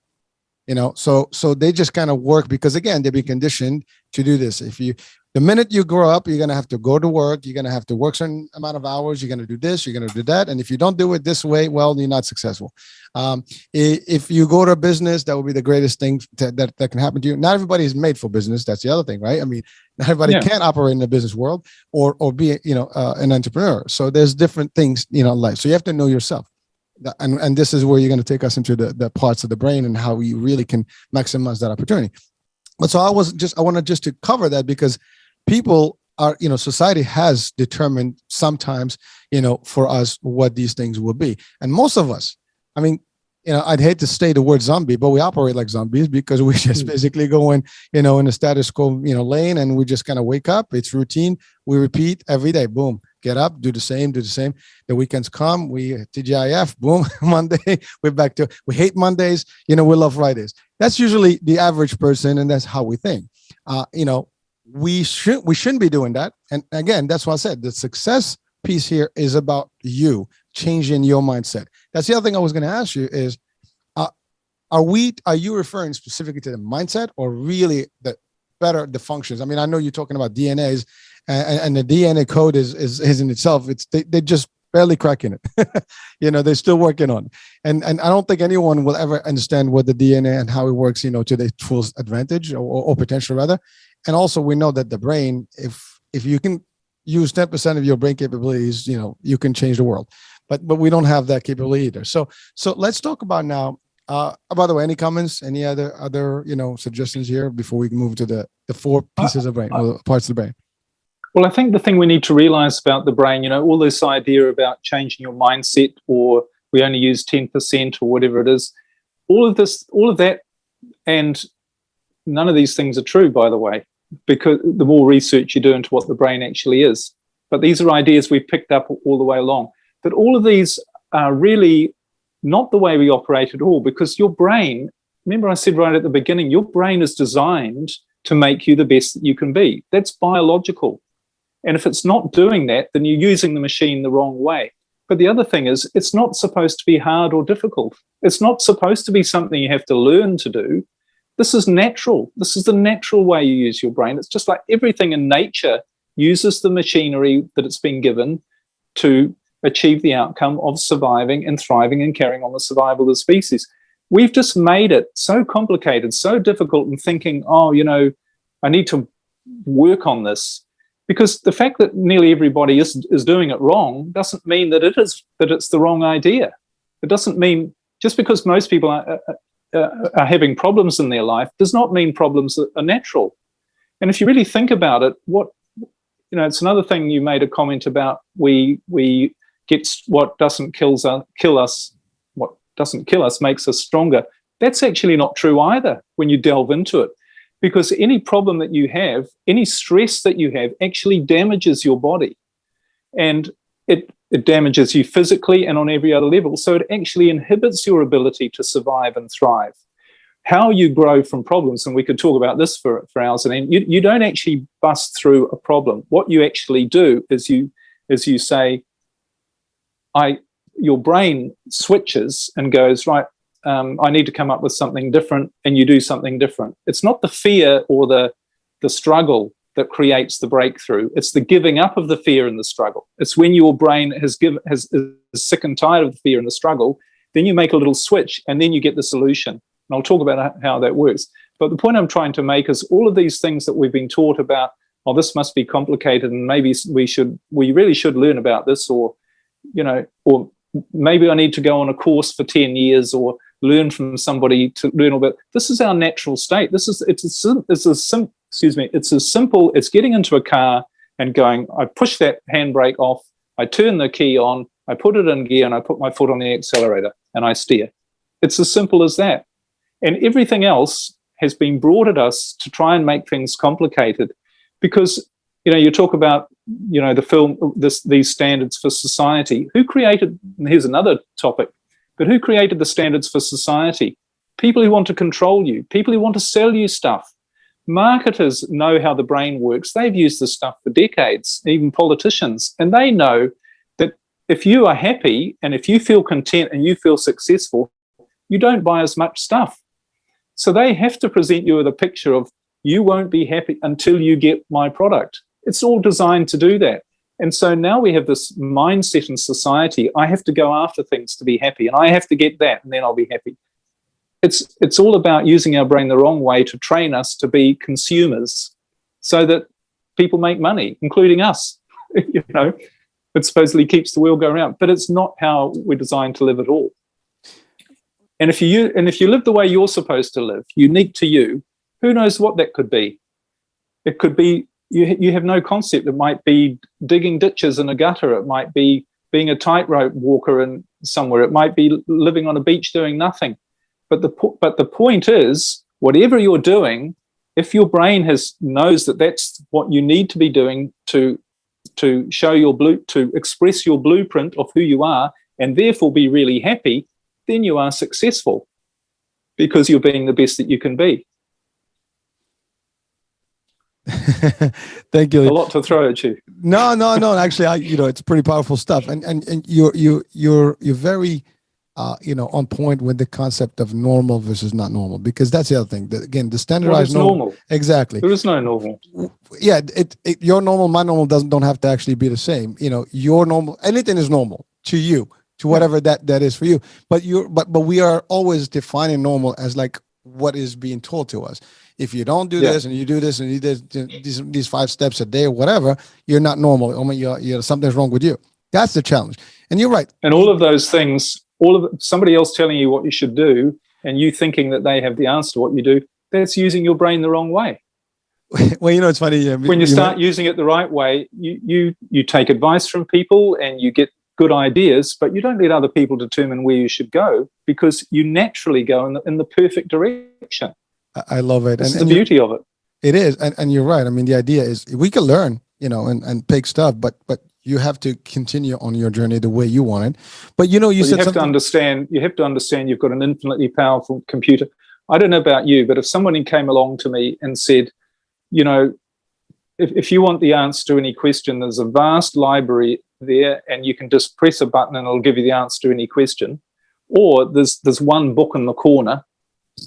So they just kind of work because, again, they've been conditioned to do this. The minute you grow up, you're going to have to go to work. You're going to have to work a certain amount of hours. You're going to do this. You're going to do that. And if you don't do it this way, well, you're not successful. If you go to a business, that will be the greatest thing that can happen to you. Not everybody is made for business. That's the other thing, right? I mean, not everybody can operate in the business world or be, an entrepreneur. So there's different things, in life. So you have to know yourself. And this is where you're going to take us into the parts of the brain and how we really can maximize that opportunity. But so I wanted just to cover that because people are, society has determined sometimes, for us what these things will be. And most of us, I mean, I'd hate to say the word zombie, but we operate like zombies because we just basically go in, in a status quo, lane, and we just kind of wake up. It's routine. We repeat every day. Boom, get up, do the same. The weekends come, we TGIF, boom, Monday, we're back to, we hate Mondays, we love Fridays. That's usually the average person, and that's how we think. We shouldn't be doing that. And again, that's why I said the success piece here is about you changing your mindset. That's the other thing I was going to ask you is, are you referring specifically to the mindset or really the functions? I mean, I know you're talking about DNAs and the DNA code is in itself. They're just barely cracking it. They're still working on it. And I don't think anyone will ever understand what the DNA and how it works, to their full advantage or potential rather. And also we know that the brain, if you can use 10% of your brain capabilities, you can change the world. But we don't have that capability either. So let's talk about now. By the way, any comments, any other suggestions here before we move to the four pieces of brain or parts of the brain? Well, I think the thing we need to realize about the brain, all this idea about changing your mindset, or we only use 10% or whatever it is, all of that, and none of these things are true, by the way, because the more research you do into what the brain actually is. But these are ideas we've picked up all the way along. But all of these are really not the way we operate at all, because your brain, remember I said right at the beginning, your brain is designed to make you the best that you can be. That's biological. And if it's not doing that, then you're using the machine the wrong way. But the other thing is, it's not supposed to be hard or difficult. It's not supposed to be something you have to learn to do. This is natural. This is the natural way you use your brain. It's just like everything in nature uses the machinery that it's been given to achieve the outcome of surviving and thriving and carrying on the survival of the species. We've just made it so complicated, so difficult, and thinking, I need to work on this. Because the fact that nearly everybody is doing it wrong doesn't mean that it's the wrong idea. It doesn't mean, just because most people are having problems in their life does not mean problems are natural. And if you really think about it, it's another thing you made a comment about, we get what doesn't kill us, what doesn't kill us makes us stronger. That's actually not true either when you delve into it, because any problem that you have, any stress that you have actually damages your body, and it damages you physically and on every other level. So it actually inhibits your ability to survive and thrive. How you grow from problems, and we could talk about this for hours, and you don't actually bust through a problem. What you actually do is you say, your brain switches and goes, right, I need to come up with something different, and you do something different. It's not the fear or the struggle that creates the breakthrough. It's the giving up of the fear and the struggle. It's when your brain is sick and tired of the fear and the struggle, then you make a little switch, and then you get the solution. And I'll talk about how that works. But the point I'm trying to make is all of these things that we've been taught about, this must be complicated, and maybe we really should learn about this, or maybe I need to go on a course for 10 years or learn from somebody to learn all about. This is our natural state. It's as simple as getting into a car and going, I push that handbrake off, I turn the key on, I put it in gear, and I put my foot on the accelerator and I steer. It's as simple as that. And everything else has been brought at us to try and make things complicated, because you talk about the film, these standards for society. Who created? Here's another topic. But who created the standards for society? People who want to control you, people who want to sell you stuff. Marketers know how the brain works. They've used this stuff for decades, even politicians. And they know that if you are happy and if you feel content and you feel successful, you don't buy as much stuff. So they have to present you with a picture of, you won't be happy until you get my product. It's all designed to do that. And so now we have this mindset in society, I have to go after things to be happy, and I have to get that, and then I'll be happy. It's all about using our brain the wrong way to train us to be consumers so that people make money, including us. It supposedly keeps the wheel going around, but it's not how we're designed to live at all. And if you live the way you're supposed to live, unique to you, who knows what that could be? It could be you have no concept. It might be digging ditches in a gutter. It might be being a tightrope walker and somewhere. It might be living on a beach doing nothing. But the point is, whatever you're doing, if your brain knows that that's what you need to be doing to show to express your blueprint of who you are, and therefore be really happy, then you are successful because you're being the best that you can be. Thank you. A lot to throw at you. No. Actually, it's pretty powerful stuff, and you're very, on point with the concept of normal versus not normal, because that's the other thing. Again, the standardized normal. Exactly. There is no normal. Yeah, your normal, my normal don't have to actually be the same. Your normal, anything is normal to you, to whatever that is for you. But we are always defining normal as like what is being told to us. If you don't do this and you do this and you do these 5 steps a day or whatever, you're not normal. I mean, you're something's wrong with you. That's the challenge. And you're right. And all of those things, somebody else telling you what you should do and you thinking that they have the answer to what you do, that's using your brain the wrong way. Well, it's funny. When you start using it the right way, you take advice from people and you get good ideas, but you don't let other people determine where you should go, because you naturally go in the perfect direction. I love it. It's the beauty of it. It is. And you're right. I mean, the idea is we can learn, and pick stuff, but you have to continue on your journey the way you want it. But you have to understand you've got an infinitely powerful computer. I don't know about you, but if someone came along to me and said, if you want the answer to any question, there's a vast library there and you can just press a button and it'll give you the answer to any question. Or there's one book in the corner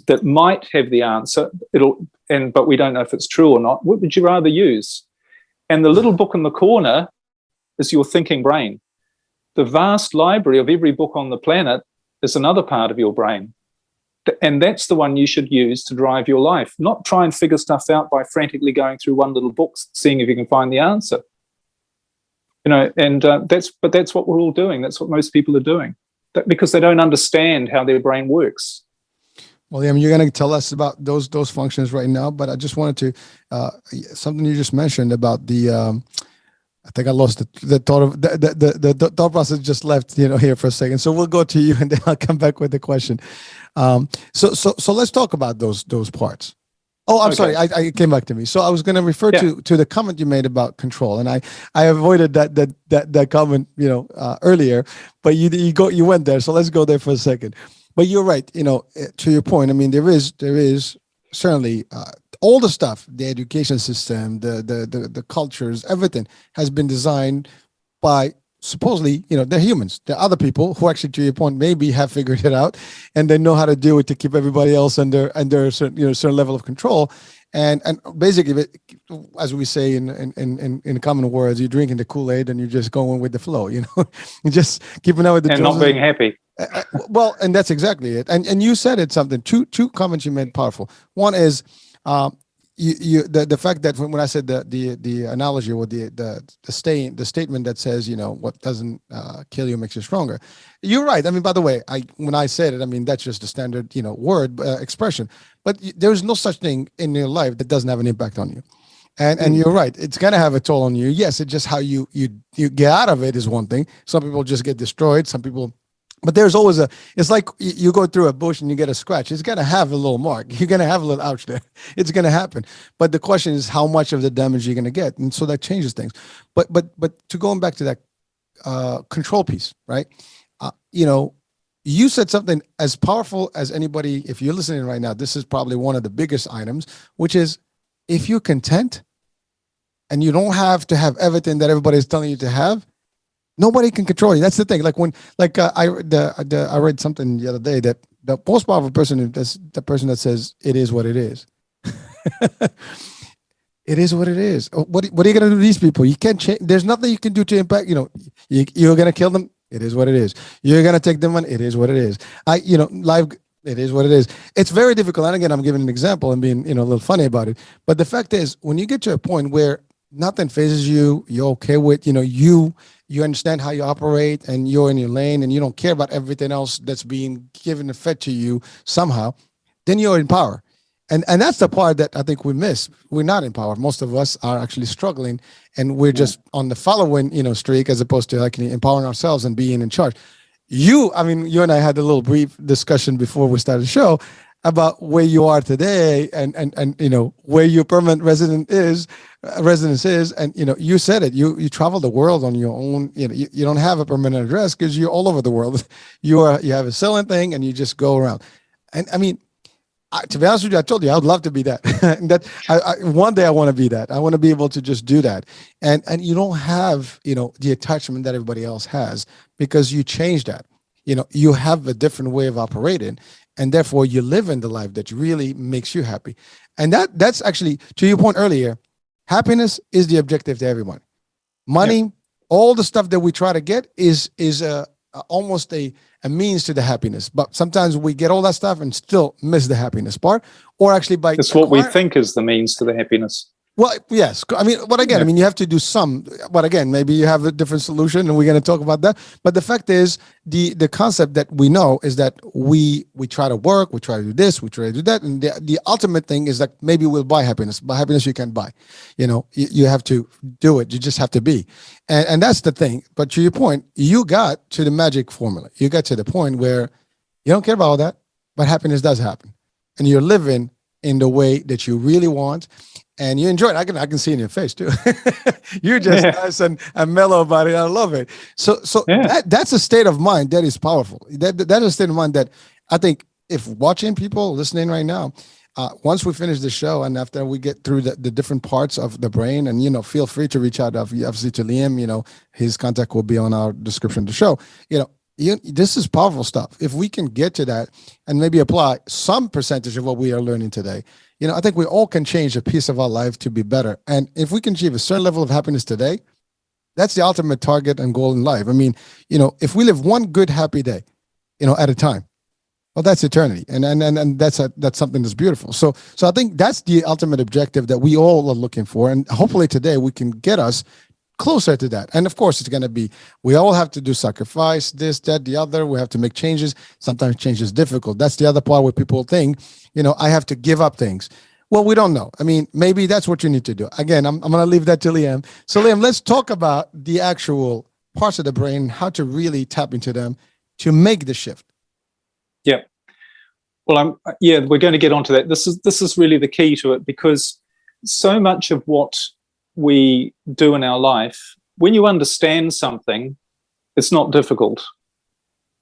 that might have the answer, but we don't know if it's true or not. What would you rather use? And the little book in the corner is your thinking brain. The vast library of every book on the planet is another part of your brain. And that's the one you should use to drive your life, not try and figure stuff out by frantically going through one little book, seeing if you can find the answer. That's what we're all doing. That's what most people are doing, because they don't understand how their brain works. Well, Liam, you're going to tell us about those functions right now, but I just wanted to something you just mentioned about the. I think I lost the thought of the thought process. Just left here for a second, so we'll go to you and then I'll come back with the question. So let's talk about those parts. Oh, I'm sorry, I came back to me. So I was going to refer to the comment you made about control, and I avoided that comment earlier, but you went there. So let's go there for a second. But you're right. To your point, I mean, there is certainly all the stuff, the education system, the cultures, everything has been designed by supposedly, they're humans. They're other people who actually, to your point, maybe have figured it out and they know how to do it to keep everybody else under a certain level of control. And basically, as we say in common words, you're drinking the Kool-Aid and you're just going with the flow. You're just keeping up with the and not being happy. Well, and that's exactly it. And you said it something. Two comments you made powerful. One is the fact that when I said the analogy or the statement that says what doesn't kill you makes you stronger. You're right. I mean, by the way, when I said it, I mean that's just a standard word expression. But there's no such thing in your life that doesn't have an impact on you. And you're right. It's going to have a toll on you. Yes, it's just how you get out of it is one thing. Some people just get destroyed. Some people. But there's always it's like you go through a bush and you get a scratch. It's going to have a little mark. You're going to have a little ouch there. It's going to happen. But the question is how much of the damage you're going to get. And so that changes things. But to going back to that control piece, right? You said something as powerful as anybody. If you're listening right now, this is probably one of the biggest items, which is if you're content and you don't have to have everything that everybody is telling you to have, nobody can control you. That's the thing. I read something the other day that the most powerful person is the person that says it is what it is. It is what it is. What are you going to do to these people? You can't change. There's nothing you can do to impact. You're going to kill them. It is what it is. You're going to take them on. It is what it is. Life. It is what it is. It's very difficult. And again, I'm giving an example and being a little funny about it. But the fact is, when you get to a point where nothing phases you, you're okay with you understand how you operate and you're in your lane and you don't care about everything else that's being given and fed to you somehow, then you're in power. And that's the part that I think we miss. We're not in power. Most of us are actually struggling and we're just on the following, streak as opposed to like empowering ourselves and being in charge. you and I had a little brief discussion before we started the show about where you are today and where your permanent residence is. And, you said it, you travel the world on your own. You don't have a permanent address because you're all over the world. You have a selling thing and you just go around. And to be honest with you, I told you I would love to be that. One day I want to be that. I want to be able to just do that. And you don't have the attachment that everybody else has because you change that. You have a different way of operating, and therefore you live in the life that really makes you happy. And that's actually, to your point earlier, happiness is the objective to everyone. Money, all the stuff that we try to get is almost a means to the happiness, but sometimes we get all that stuff and still miss the happiness part, or actually by it's what we think is the means to the happiness. Well, yes. But again, you have to do some, but again, maybe you have a different solution and we're going to talk about that. But the fact is the concept that we know is that we try to work, we try to do this, we try to do that. And the ultimate thing is that maybe we'll buy happiness, but happiness you can't buy. You have to do it. You just have to be. And that's the thing. But to your point, you got to the magic formula. You got to the point where you don't care about all that, but happiness does happen. And you're living in the way that you really want. And you enjoy it. I can see it in your face too. You're just nice and mellow about it. I love it. So that's a state of mind that is powerful. That is a state of mind that I think if watching people listening right now, once we finish the show and after we get through the different parts of the brain, and feel free to reach out obviously to Liam. His contact will be on our description of the show. This is powerful stuff. If we can get to that and maybe apply some percentage of what we are learning today, I think we all can change a piece of our life to be better. And if we can achieve a certain level of happiness today, that's the ultimate target and goal in life. If we live one good, happy day, at a time, well, that's eternity. And that's something that's beautiful. So I think that's the ultimate objective that we all are looking for. And hopefully today we can get us closer to that. And of course, it's going to be, we all have to do sacrifice, this, that, the other. We have to make changes. Sometimes change is difficult. That's the other part where people think, I have to give up things. Well, we don't know. Maybe that's what you need to do. Again, I'm going to leave that to Liam. So Liam, let's talk about the actual parts of the brain, how to really tap into them to make the shift. Yeah. Well, we're going to get onto that. This is really the key to it, because so much of what we do in our life, when you understand something, it's not difficult.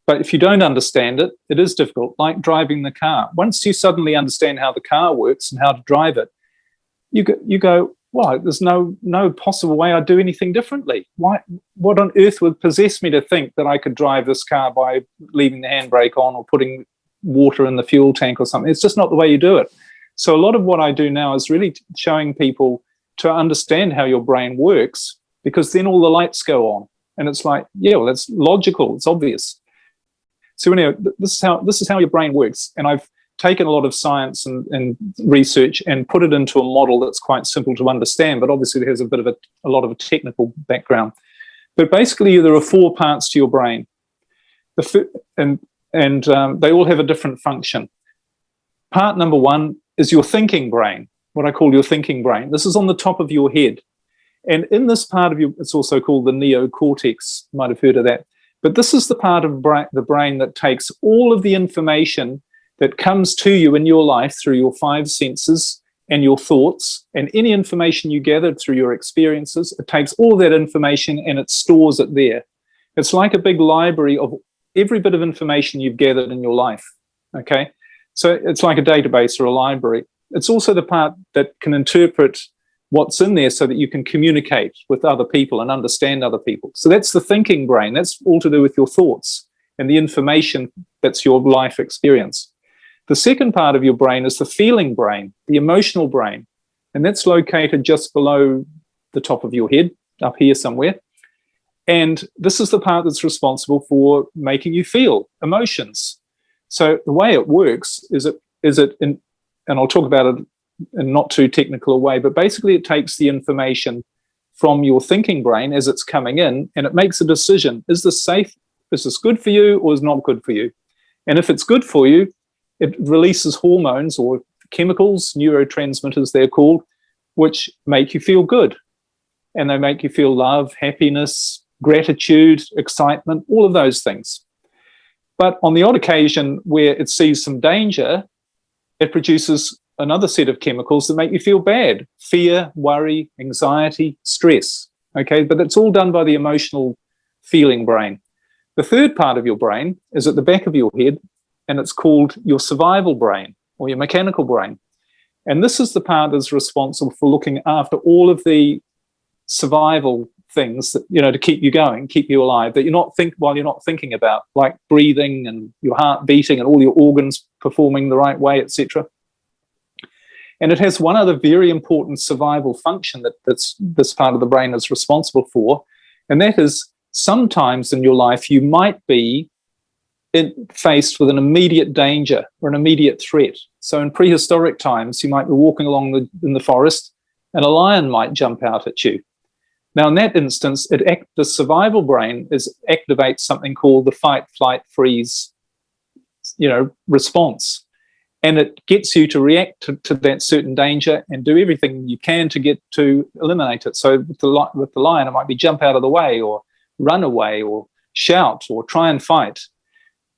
But if you don't understand it, it is difficult, like driving the car. Once you suddenly understand how the car works and how to drive it, you go, well, there's no possible way I'd do anything differently. What on earth would possess me to think that I could drive this car by leaving the handbrake on or putting water in the fuel tank or something? It's just not the way you do it. So a lot of what I do now is really showing people to understand how your brain works, because then all the lights go on. And it's like, it's logical, it's obvious. So anyway, this is how your brain works. And I've taken a lot of science and research and put it into a model that's quite simple to understand, but obviously it has a bit of a lot of a technical background. But basically, there are 4 parts to your brain, and they all have a different function. Part number 1 is your thinking brain, what I call your thinking brain. This is on the top of your head. And in this part of it's also called the neocortex. You might have heard of that. But this is the part of the brain that takes all of the information that comes to you in your life through your 5 senses and your thoughts, and any information you gathered through your experiences. It takes all of that information and it stores it there. It's like a big library of every bit of information you've gathered in your life. Okay? So it's like a database or a library. It's also the part that can interpret what's in there so that you can communicate with other people and understand other people. So that's the thinking brain. That's all to do with your thoughts and the information that's your life experience. The second part of your brain is the feeling brain, the emotional brain, and that's located just below the top of your head, up here somewhere. And this is the part that's responsible for making you feel emotions. So the way it works is and I'll talk about it in not too technical a way, but basically it takes the information from your thinking brain as it's coming in, and it makes a decision. Is this safe? Is this good for you, or is not good for you? And if it's good for you, it releases hormones or chemicals, neurotransmitters they're called, which make you feel good. And they make you feel love, happiness, gratitude, excitement, all of those things. But on the odd occasion where it sees some danger, it produces another set of chemicals that make you feel bad: fear, worry, anxiety, stress. Okay, but it's all done by the emotional feeling brain. The third part of your brain is at the back of your head, and it's called your survival brain or your mechanical brain. And this is the part that's responsible for looking after all of the survival things that, to keep you going, keep you alive, that you're not thinking about, like breathing and your heart beating and all your organs performing the right way, etc. And it has one other very important survival function that's this part of the brain is responsible for, and that is sometimes in your life you might be faced with an immediate danger or an immediate threat. So in prehistoric times, you might be walking along in the forest and a lion might jump out at you. Now, in that instance, the survival brain activates something called the fight, flight, freeze, response. And it gets you to react to that certain danger and do everything you can to eliminate it. So with the lion, it might be jump out of the way or run away or shout or try and fight.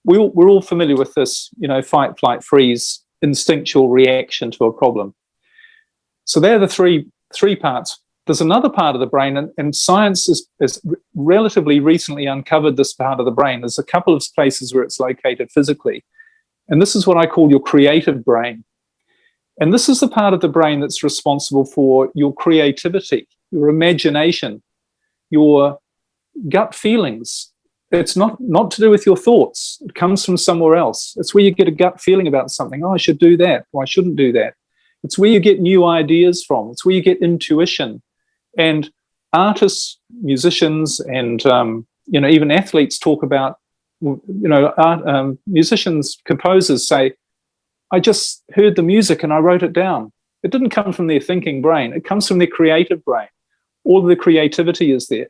We're all familiar with this, fight, flight, freeze, instinctual reaction to a problem. So they're the three parts. There's another part of the brain, and science has relatively recently uncovered this part of the brain. There's a couple of places where it's located physically. And this is what I call your creative brain. And this is the part of the brain that's responsible for your creativity, your imagination, your gut feelings. It's not to do with your thoughts. It comes from somewhere else. It's where you get a gut feeling about something. Oh, I should do that, or I shouldn't do that. It's where you get new ideas from. It's where you get intuition. And artists, musicians, and even athletes talk about, musicians, composers say, I just heard the music and I wrote it down. It didn't come from their thinking brain. It comes from their creative brain. All of the creativity is there.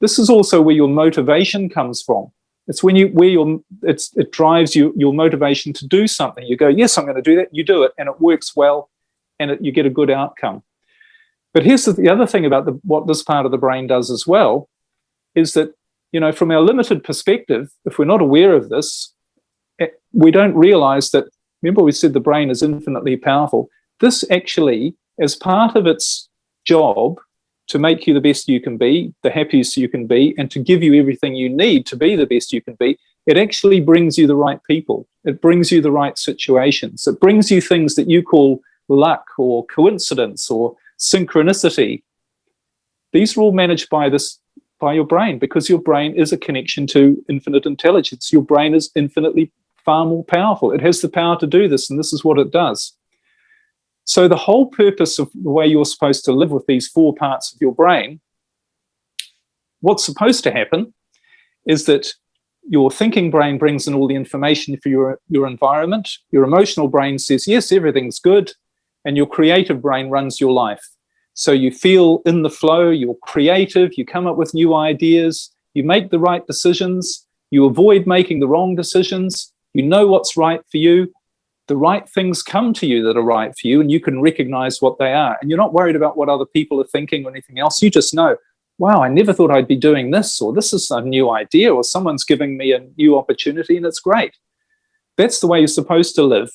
This is also where your motivation comes from. It's it drives your motivation to do something. You go, yes, I'm going to do that. You do it, and it works well, and you get a good outcome. But here's the other thing about what this part of the brain does as well, is that, from our limited perspective, if we're not aware of this, we don't realize that, remember we said the brain is infinitely powerful. This actually, as part of its job to make you the best you can be, the happiest you can be, and to give you everything you need to be the best you can be, it actually brings you the right people. It brings you the right situations. It brings you things that you call luck or coincidence or synchronicity. These are all managed by your brain, because your brain is a connection to infinite intelligence. Your brain is infinitely far more powerful. It has the power to do this, and this is what it does. So the whole purpose of the way you're supposed to live with these four parts of your brain, what's supposed to happen is that your thinking brain brings in all the information for your environment. Your emotional brain says, yes, everything's good. And your creative brain runs your life. So you feel in the flow, you're creative, you come up with new ideas, you make the right decisions, you avoid making the wrong decisions, you know what's right for you, the right things come to you that are right for you, and you can recognize what they are. And you're not worried about what other people are thinking or anything else. You just know, wow, I never thought I'd be doing this, or this is a new idea, or someone's giving me a new opportunity, and it's great. That's the way you're supposed to live.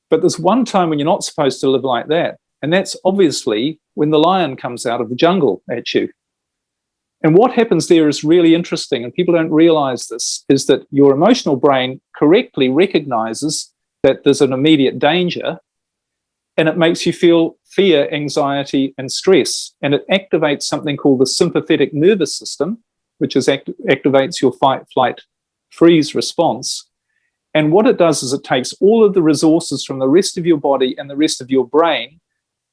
But there's one time when you're not supposed to live like that, and that's obviously when the lion comes out of the jungle at you. And what happens there is really interesting, and people don't realize this, is that your emotional brain correctly recognizes that there's an immediate danger, and it makes you feel fear, anxiety, and stress. And it activates something called the sympathetic nervous system, which activates your fight, flight, freeze response. And what it does is it takes all of the resources from the rest of your body and the rest of your brain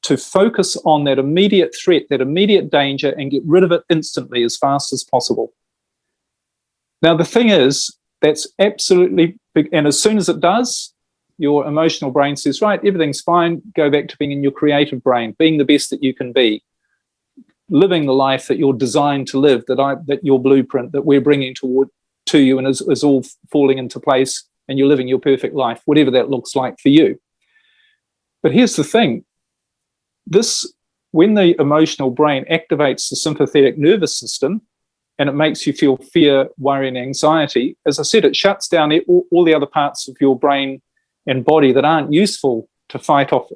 to focus on that immediate threat, that immediate danger, and get rid of it instantly as fast as possible. Now, the thing is, that's absolutely big. And as soon as it does, your emotional brain says, right, everything's fine, go back to being in your creative brain, being the best that you can be, living the life that you're designed to live, that your blueprint that we're bringing to you and is all falling into place, and you're living your perfect life, whatever that looks like for you. But here's the thing. When the emotional brain activates the sympathetic nervous system, and it makes you feel fear, worry, and anxiety. As I said, it shuts down all the other parts of your brain and body that aren't useful to fight off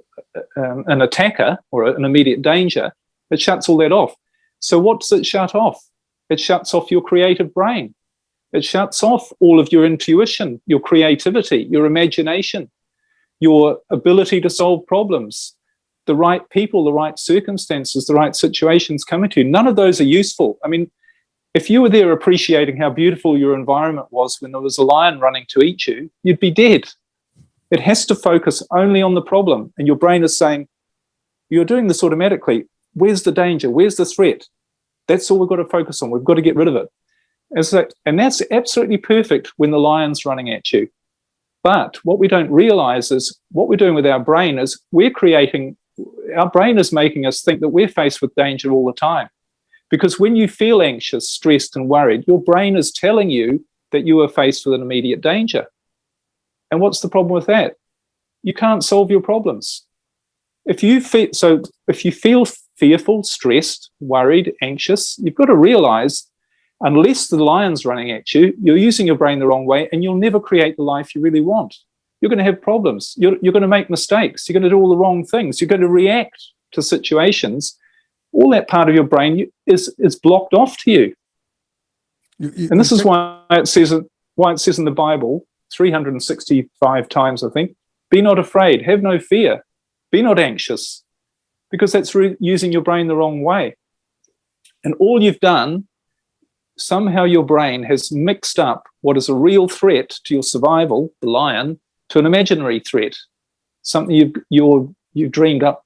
an attacker or an immediate danger. It shuts all that off. So what does it shut off? It shuts off your creative brain. It shuts off all of your intuition, your creativity, your imagination, your ability to solve problems, the right people, the right circumstances, the right situations coming to you. None of those are useful. I mean, if you were there appreciating how beautiful your environment was when there was a lion running to eat you, you'd be dead. It has to focus only on the problem. And your brain is saying, you're doing this automatically. Where's the danger? Where's the threat? That's all we've got to focus on. We've got to get rid of it. And that's absolutely perfect when the lion's running at you. But what we don't realize is what we're doing with our brain is our brain is making us think that we're faced with danger all the time. Because when you feel anxious, stressed, and worried, your brain is telling you that you are faced with an immediate danger. And what's the problem with that? You can't solve your problems. If you feel fearful, stressed, worried, anxious, you've got to realize, unless the lion's running at you, you're using your brain the wrong way, and you'll never create the life you really want. You're going to have problems. You're going to make mistakes. You're going to do all the wrong things. You're going to react to situations. All that part of your brain is blocked off to you. And this is why it says in the Bible 365 times, I think, be not afraid, have no fear, be not anxious, because that's using your brain the wrong way. And all you've done, somehow your brain has mixed up what is a real threat to your survival, the lion, to an imaginary threat, something you've dreamed up,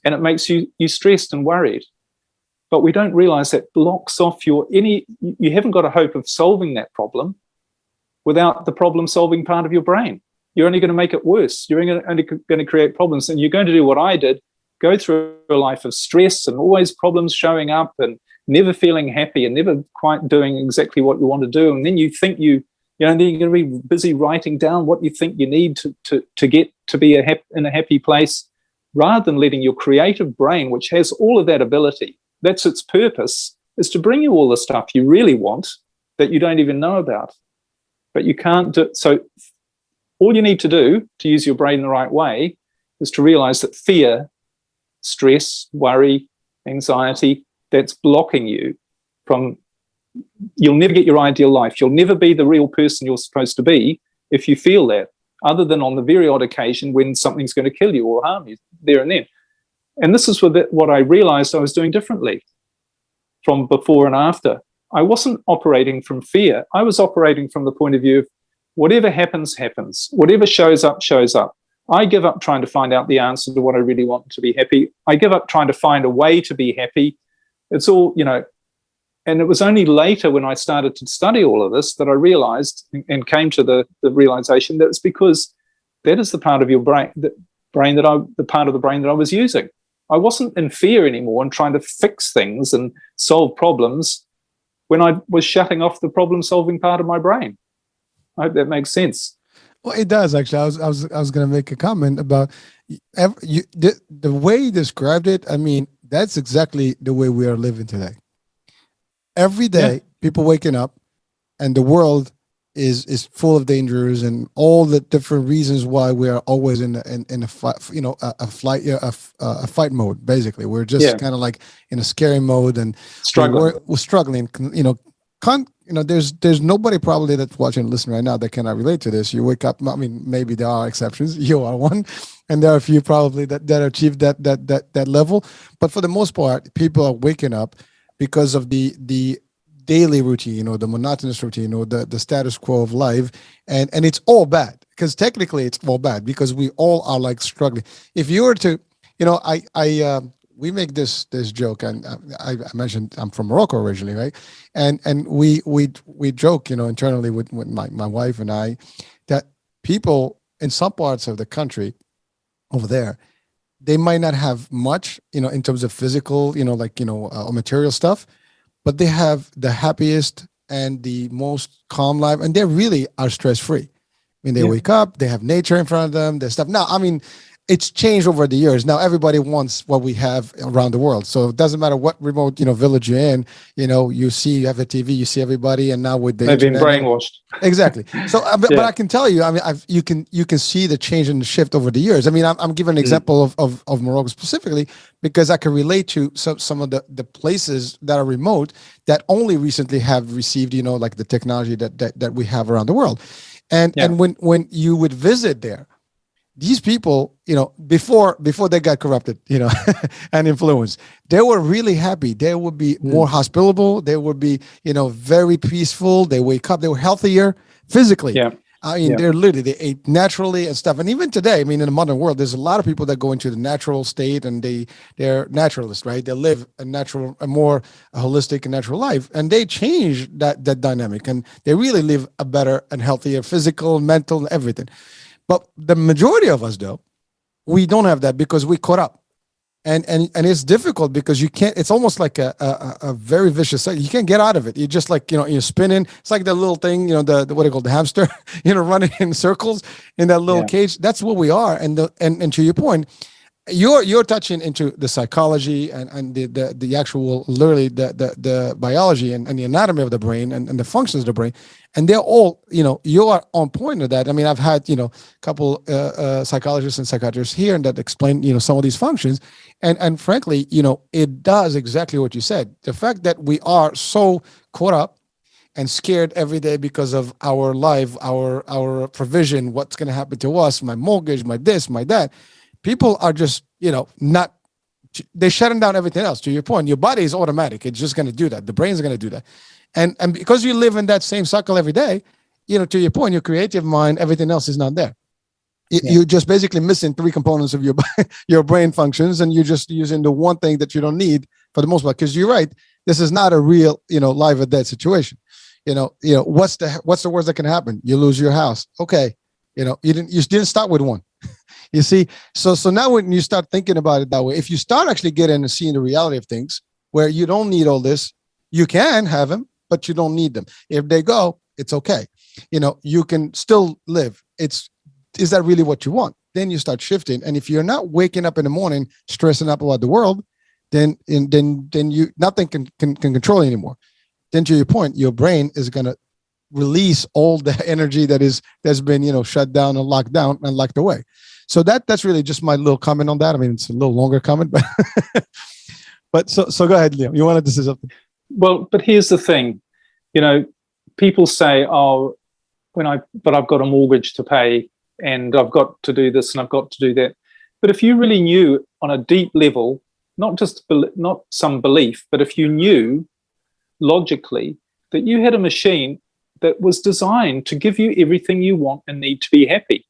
and it makes you stressed and worried. But we don't realize that blocks off you haven't got a hope of solving that problem without the problem-solving part of your brain. You're only going to make it worse. You're only going to create problems, and you're going to do what I did, go through a life of stress and always problems showing up and never feeling happy and never quite doing exactly what you want to do. And then you think then you're going to be busy writing down what you think you need to get to be in a happy place, rather than letting your creative brain, which has all of that ability, that's its purpose, is to bring you all the stuff you really want that you don't even know about. But you can't do. So all you need to do to use your brain the right way is to realize that fear, stress, worry, anxiety, that's blocking you from, you'll never get your ideal life. You'll never be the real person you're supposed to be if you feel that, other than on the very odd occasion when something's going to kill you or harm you there and then. And this is what I realized I was doing differently from before and after. I wasn't operating from fear. I was operating from the point of view of whatever happens, happens. Whatever shows up, shows up. I give up trying to find out the answer to what I really want to be happy. I give up trying to find a way to be happy. It's all, and it was only later when I started to study all of this that I realized and came to the realization that it's because that is the part of your brain, the part of the brain that I was using. I wasn't in fear anymore and trying to fix things and solve problems when I was shutting off the problem-solving part of my brain. I hope that makes sense. Well, it does actually. I was going to make a comment about the way you described it. I mean, that's exactly the way we are living today. Every day, people waking up, and the world is full of dangers and all the different reasons why we are always in a fight, a fight mode. Basically, we're just kind of like in a scary mode and struggling. We're struggling. There's nobody probably that's watching and listening right now that cannot relate to this. You wake up. I mean, maybe there are exceptions. You are one, and there are a few probably that achieve that level. But for the most part, people are waking up because of the daily routine, the monotonous routine, the status quo of life, and it's all bad, because technically it's all bad because we all are like struggling. If you were to, we make this joke, and I mentioned I'm from Morocco originally, right? And we joke, internally with my wife and I, that people in some parts of the country over there, they might not have much, in terms of physical, material stuff, but they have the happiest and the most calm life, and they really are stress-free. I mean, they wake up, they have nature in front of them, there's stuff. Now, I mean, it's changed over the years. Now everybody wants what we have around the world. So it doesn't matter what remote, village you're in, you have a TV, you see everybody, and now with the They've been internet, brainwashed. Exactly. So, but I can tell you, I mean, you can see the change and the shift over the years. I mean, I'm giving an example of Morocco specifically because I can relate to some of the places that are remote that only recently have received, like the technology that we have around the world. And when you would visit there, these people, before they got corrupted, and influenced, they were really happy. They would be more hospitable. They would be, very peaceful. They wake up. They were healthier physically. Yeah. I mean, they ate naturally and stuff. And even today, I mean, in the modern world, there's a lot of people that go into the natural state and they're naturalists, right? They live a more holistic and natural life, and they change that dynamic, and they really live a better and healthier physical, mental, everything. But the majority of us, though, we don't have that because we caught up, and it's difficult because you can't. It's almost like a very vicious cycle. You can't get out of it. You're just like you're spinning. It's like the little thing, the what do you call the hamster, running in circles in that little cage. That's what we are. And to your point, you're touching into the psychology and the actual literally the biology and the anatomy of the brain and the functions of the brain, and they're all you are on point with that. I mean, I've had a couple psychologists and psychiatrists here and that explain some of these functions, and frankly it does exactly what you said. The fact that we are so caught up and scared every day because of our life, our provision, what's going to happen to us, my mortgage, my this, my that. People are just, not, they're shutting down everything else. To your point, your body is automatic. It's just going to do that. The brain's going to do that. And because you live in that same cycle every day, to your point, your creative mind, everything else is not there. You're just basically missing 3 components of your brain functions, and you're just using the one thing that you don't need for the most part. Because you're right, this is not a real, live or dead situation. What's the worst that can happen? You lose your house. Okay. You didn't start with one. You see, so now when you start thinking about it that way, if you start actually getting and seeing the reality of things where you don't need all this, you can have them, but you don't need them. If they go, it's okay. You can still live. Is that really what you want? Then you start shifting. And if you're not waking up in the morning stressing up about the world, then you nothing can control you anymore. Then to your point, your brain is gonna release all the energy that's been shut down and locked away. So that's really just my little comment on that. I mean, it's a little longer comment, but so go ahead, Liam. You wanted to say something? Well, but here's the thing, people say, but I've got a mortgage to pay and I've got to do this and I've got to do that. But if you really knew on a deep level, not some belief, but if you knew logically that you had a machine that was designed to give you everything you want and need to be happy.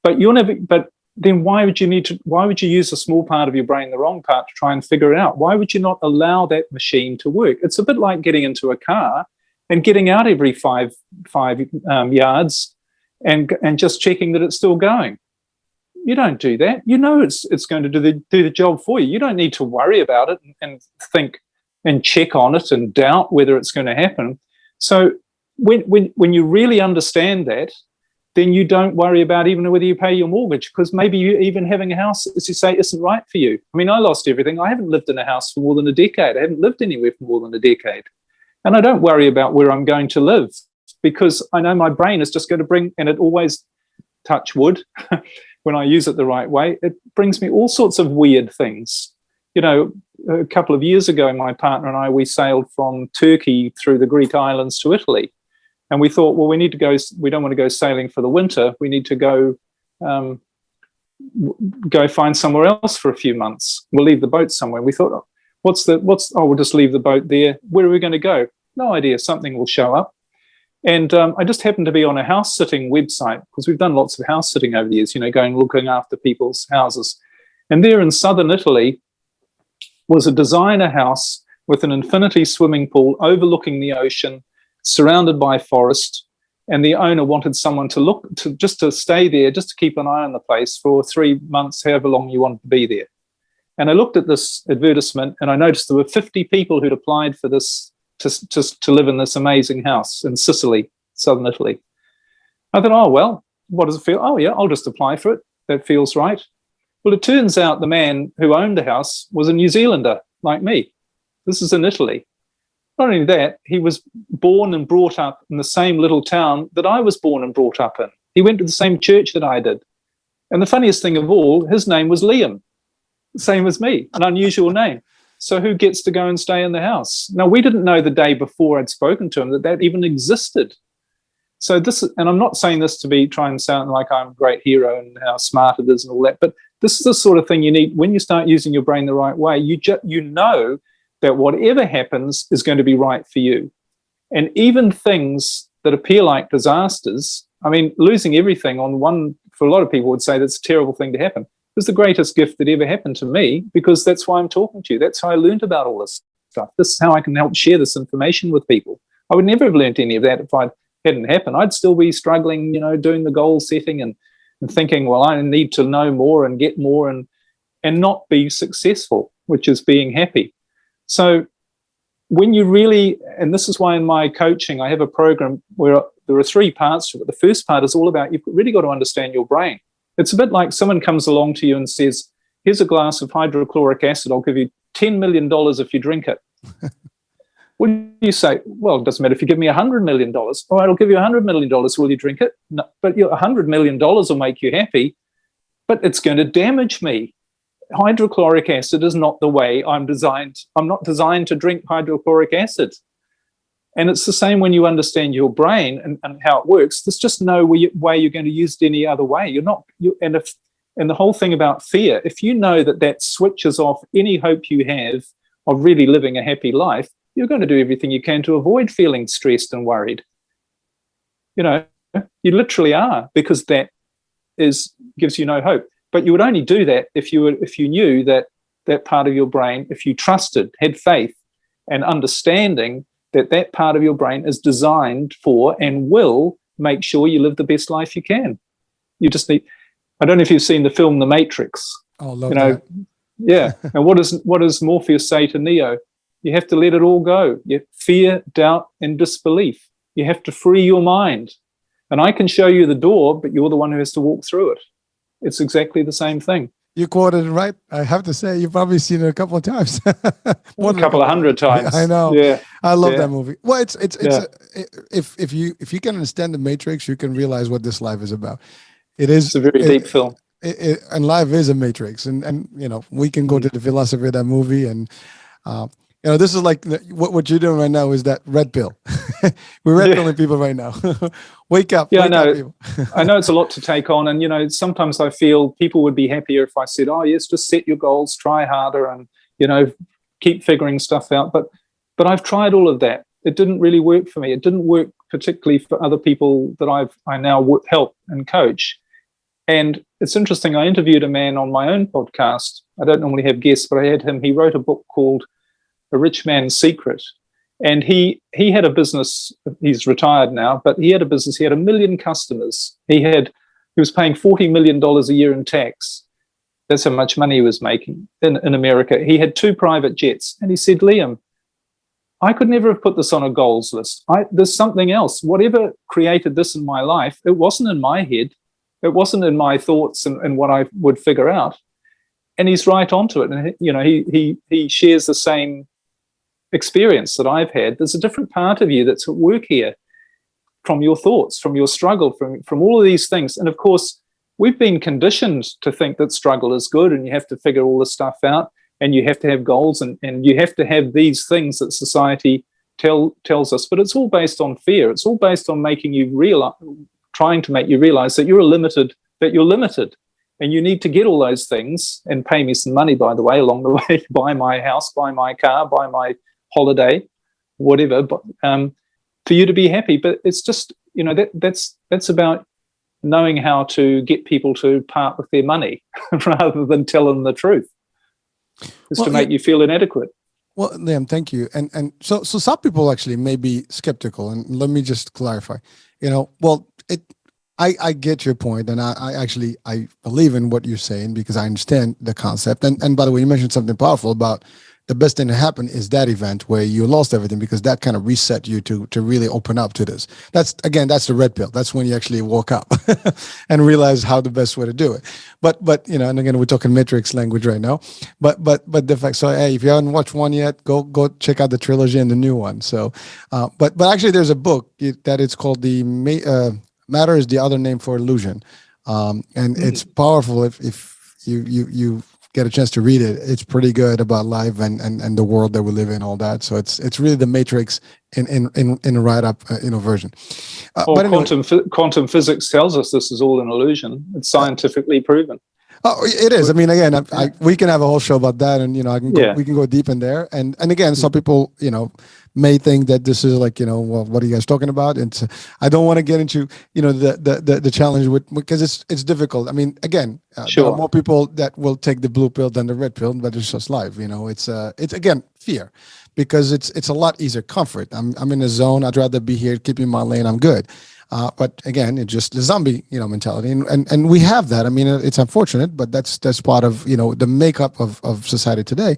But then why would you use a small part of your brain, the wrong part, to try and figure it out? Why would you not allow that machine to work? It's a bit like getting into a car and getting out every five yards and just checking that it's still going. You don't do that. It's going to do the job for you. You don't need to worry about it and think and check on it and doubt whether it's going to happen. So when you really understand that, then you don't worry about even whether you pay your mortgage, because maybe you even having a house, as you say, isn't right for you. I mean, I lost everything. I haven't lived in a house for more than a decade. I haven't lived anywhere for more than a decade. And I don't worry about where I'm going to live because I know my brain is just going to bring, and it always, touch wood, when I use it the right way, it brings me all sorts of weird things. A couple of years ago, my partner and I, we sailed from Turkey through the Greek islands to Italy. And we thought, well, we don't want to go sailing for the winter. We need to go find somewhere else for a few months. We'll leave the boat somewhere. We thought, we'll just leave the boat there. Where are we going to go? No idea. Something will show up. And I just happened to be on a house sitting website because we've done lots of house sitting over the years, looking after people's houses. And there in southern Italy was a designer house with an infinity swimming pool overlooking the ocean, surrounded by forest, and the owner wanted someone to stay there, just to keep an eye on the place for 3 months, however long you want to be there. And I looked at this advertisement and I noticed there were 50 people who'd applied for this to live in this amazing house in Sicily, southern Italy. I thought, oh, well, what does it feel? Oh, yeah, I'll just apply for it. that feels right. Well, it turns out the man who owned the house was a New Zealander like me. This is in Italy. Not only that, he was born and brought up in the same little town that I was born and brought up in. He went to the same church that I did. And the funniest thing of all, his name was Liam, same as me, an unusual name. So who gets to go and stay in the house? Now, we didn't know the day before I'd spoken to him that even existed. So this, and I'm not saying this to be try and sound like I'm a great hero and how smart it is and all that, but this is the sort of thing you need when you start using your brain the right way. You know that whatever happens is going to be right for you. And even things that appear like disasters, I mean, losing everything on one, for a lot of people would say that's a terrible thing to happen. It was the greatest gift that ever happened to me, because that's why I'm talking to you. That's how I learned about all this stuff. This is how I can help share this information with people. I would never have learned any of that if I hadn't happened. I'd still be struggling, doing the goal setting and thinking, well, I need to know more and get more and not be successful, which is being happy. So when you really, and this is why in my coaching, I have a program where there are 3 parts to it. The first part is all about, you've really got to understand your brain. It's a bit like someone comes along to you and says, here's a glass of hydrochloric acid. I'll give you $10 million if you drink it. What do you say? Well, it doesn't matter if you give me $100 million. All right, I'll give you $100 million. Will you drink it? No, but $100 million will make you happy, but it's going to damage me. Hydrochloric acid is not the way I'm designed. I'm not designed to drink hydrochloric acid. And it's the same when you understand your brain and how it works. There's just no way you're going to use it any other way. And the whole thing about fear, if you know that switches off any hope you have of really living a happy life, you're going to do everything you can to avoid feeling stressed and worried. You literally are, because that gives you no hope. But you would only do that if you knew that part of your brain, if you trusted, had faith and understanding that part of your brain is designed for and will make sure you live the best life you can. You just need, I don't know if you've seen the film The Matrix. Oh, love that. Yeah. And what does Morpheus say to Neo? You have to let it all go. Fear, doubt, and disbelief. You have to free your mind. And I can show you the door, but you're the one who has to walk through it. It's exactly the same thing. You quoted it right. I have to say, you've probably seen it a couple of times. A couple of hundred times. I know. Yeah. I love that movie. Well, if you can understand the Matrix, you can realize what this life is about. It's a very deep film. And life is a matrix, and we can go to the philosophy of that movie, and this is like what you're doing right now is that red pill. We're red pilling people right now. Wake up. Yeah, wake I know. Up, people. I know it's a lot to take on, and sometimes I feel people would be happier if I said, "Oh yes, just set your goals, try harder, and keep figuring stuff out." But I've tried all of that. It didn't really work for me. It didn't work particularly for other people that I now help and coach. And it's interesting. I interviewed a man on my own podcast. I don't normally have guests, but I had him. He wrote a book called A Rich Man's Secret. And he had a business. He's retired now, but he had a business. He had 1 million customers. He was paying $40 million a year in tax. That's how much money he was making in America. He had 2 private jets. And he said, Liam, I could never have put this on a goals list. There's something else. Whatever created this in my life, it wasn't in my head. It wasn't in my thoughts and what I would figure out. And he's right onto it. And he shares the same experience that I've had. There's a different part of you that's at work here, from your thoughts, from your struggle, from all of these things. And of course, we've been conditioned to think that struggle is good and you have to figure all this stuff out and you have to have goals and you have to have these things that society tells us. But it's all based on fear. It's all based on making you trying to make you realize that you're limited, and you need to get all those things and pay me some money, by the way, along the way, buy my house, buy my car, buy my holiday, whatever, but for you to be happy. But it's just, that's about knowing how to get people to part with their money rather than tell them the truth. It's to make you feel inadequate. Well, Liam, thank you. And so some people actually may be skeptical, and let me just clarify. I get your point, and I believe in what you're saying because I understand the concept. And by the way, you mentioned something powerful about the best thing to happen is that event where you lost everything, because that kind of reset you to really open up to this. That's the red pill. That's when you actually woke up and realize how the best way to do it. But and again, we're talking Matrix language right now. But the fact, so hey, if you haven't watched one yet, go check out the trilogy and the new one. So, but actually, there's a book that it's called Matter is the Other Name for Illusion, and it's powerful if you get a chance to read it. It's pretty good about life and the world that we live in, all that. So it's really the Matrix in a write-up version. But anyway, quantum physics tells us this is all an illusion. It's scientifically proven. Oh, it is. I mean, again, we can have a whole show about that, and we can go deep in there. And again, some people may think that this is like well, what are you guys talking about? And I don't want to get into the challenge because it's difficult. I mean, again, there are more people that will take the blue pill than the red pill, but it's just life. It's again fear, because it's a lot easier. Comfort. I'm in a zone. I'd rather be here, keeping my lane. I'm good. But again, it's just the zombie, mentality, and we have that. I mean, it's unfortunate, but that's part of the makeup of society today,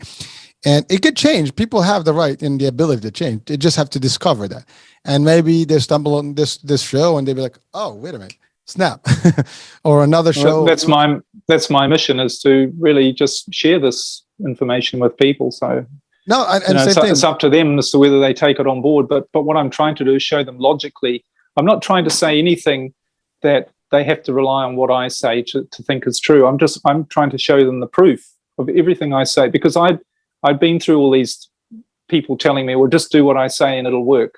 and it could change. People have the right and the ability to change. They just have to discover that, and maybe they stumble on this show and they be like, oh, wait a minute, snap, or another show. Well, that's my mission, is to really just share this information with people. So no, it's up to them as to whether they take it on board. But what I'm trying to do is show them logically. I'm not trying to say anything that they have to rely on what I say to think is true. I'm trying to show them the proof of everything I say, because I've been through all these people telling me, well, just do what I say and it'll work.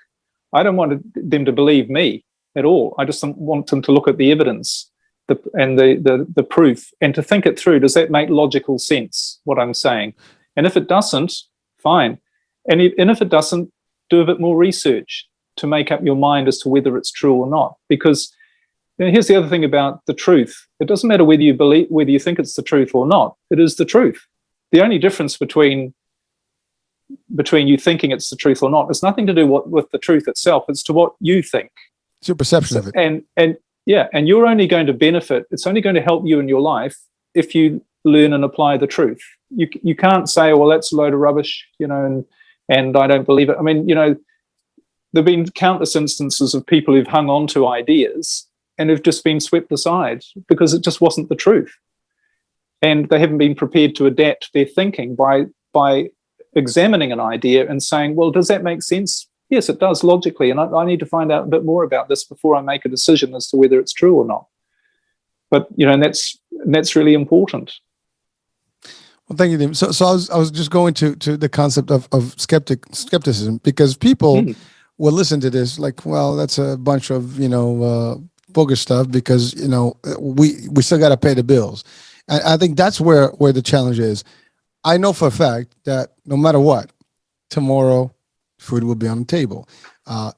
I don't want them to believe me at all. I just want them to look at the evidence and the proof and to think it through. Does that make logical sense, what I'm saying? And if it doesn't, fine. And if it doesn't, do a bit more research to make up your mind as to whether it's true or not. Because here's the other thing about the truth. It doesn't matter whether you think it's the truth or not. It is the truth. The only difference between you thinking it's the truth or not has nothing to do with the truth itself. It's to what you think. It's your perception of it. And you're only going to benefit. It's only going to help you in your life if you learn and apply the truth. You can't say, well, that's a load of rubbish, and I don't believe it. I mean, there have been countless instances of people who've hung on to ideas and have just been swept aside because it just wasn't the truth. And they haven't been prepared to adapt their thinking by examining an idea and saying, well, does that make sense? Yes, it does logically. And I need to find out a bit more about this before I make a decision as to whether it's true or not. But, and that's really important. Well, thank you, Liam. So I was just going to the concept of skepticism, because people will listen to this like, well, that's a bunch of bogus stuff, because we still got to pay the bills. And I think that's where the challenge is. I know for a fact that no matter what, tomorrow food will be on the table.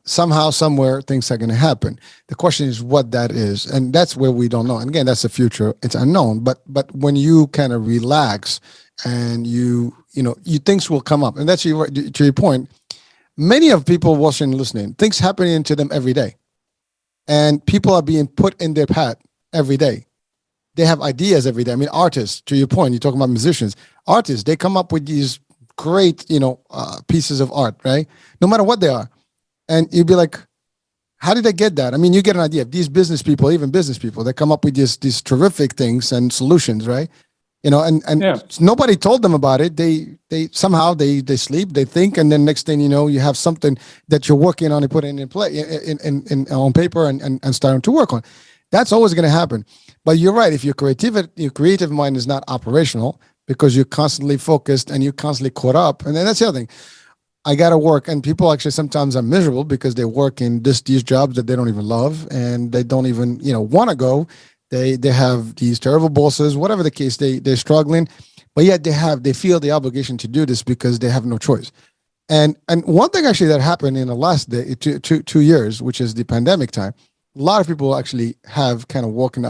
Somehow, somewhere, things are going to happen. The question is what that is, and that's where we don't know. And again, that's the future; it's unknown. But when you kind of relax and you things will come up, and that's to your point. Many of people watching and listening, things happening to them every day, and people are being put in their path every day. They have ideas every day. I mean, artists. To your point, you're talking about musicians. Artists, they come up with these great, pieces of art, right? No matter what they are. And you'd be like, how did they get that? I mean, you get an idea. These business people, they come up with these terrific things and solutions, right? Nobody told them about it. They somehow they sleep, they think, and then next thing you know, you have something that you're working on and putting in play on paper and starting to work on. That's always going to happen. But you're right. If your creative mind is not operational, because you're constantly focused and you're constantly caught up, and then that's the other thing. I got to work, and people actually sometimes are miserable because they work in these jobs that they don't even love, and they don't even want to go. They have these terrible bosses, whatever the case. They're struggling, but yet they feel the obligation to do this because they have no choice. And one thing actually that happened in the last 2 years, which is the pandemic time, a lot of people actually have kind of woken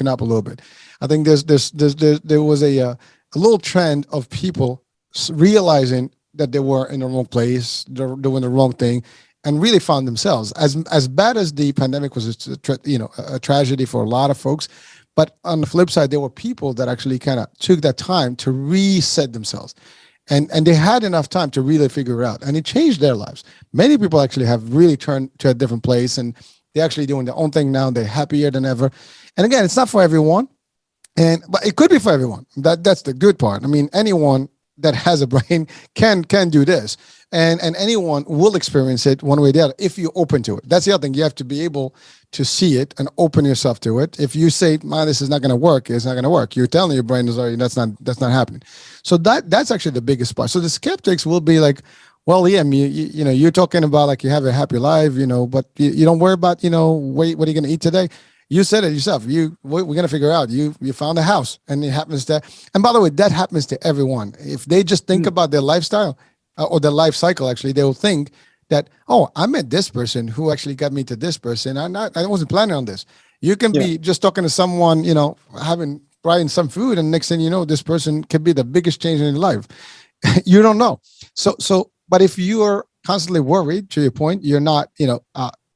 up a little bit. I think there was a little trend of people realizing that they were in the wrong place, they're doing the wrong thing, and really found themselves. As bad as the pandemic was, a tragedy for a lot of folks. But on the flip side, there were people that actually kind of took that time to reset themselves. And they had enough time to really figure it out, and it changed their lives. Many people actually have really turned to a different place, and they're actually doing their own thing now. They're happier than ever. And again, it's not for everyone, but it could be for everyone. That's the good part. I mean, anyone that has a brain can do this, and anyone will experience it one way or the other if you're open to it. That's the other thing. You have to be able to see it and open yourself to it. If you say, "Man, this is not going to work," it's not going to work. You're telling your brain is already that's not happening. So that's actually the biggest part. So the skeptics will be like, "Well, Liam, you know, you're talking about like you have a happy life, you know, but you don't worry about, you know, what are you going to eat today?" You said it yourself. We're going to figure out. You found a house, and it happens to. And by the way, that happens to everyone. If they just think about their lifestyle or their life cycle, actually, they will think that, "Oh, I met this person who actually got me to this person. I wasn't planning on this." You can be just talking to someone, you know, buying some food, and next thing you know, this person could be the biggest change in your life. You don't know. So, but if you are constantly worried, to your point, you're not, you know,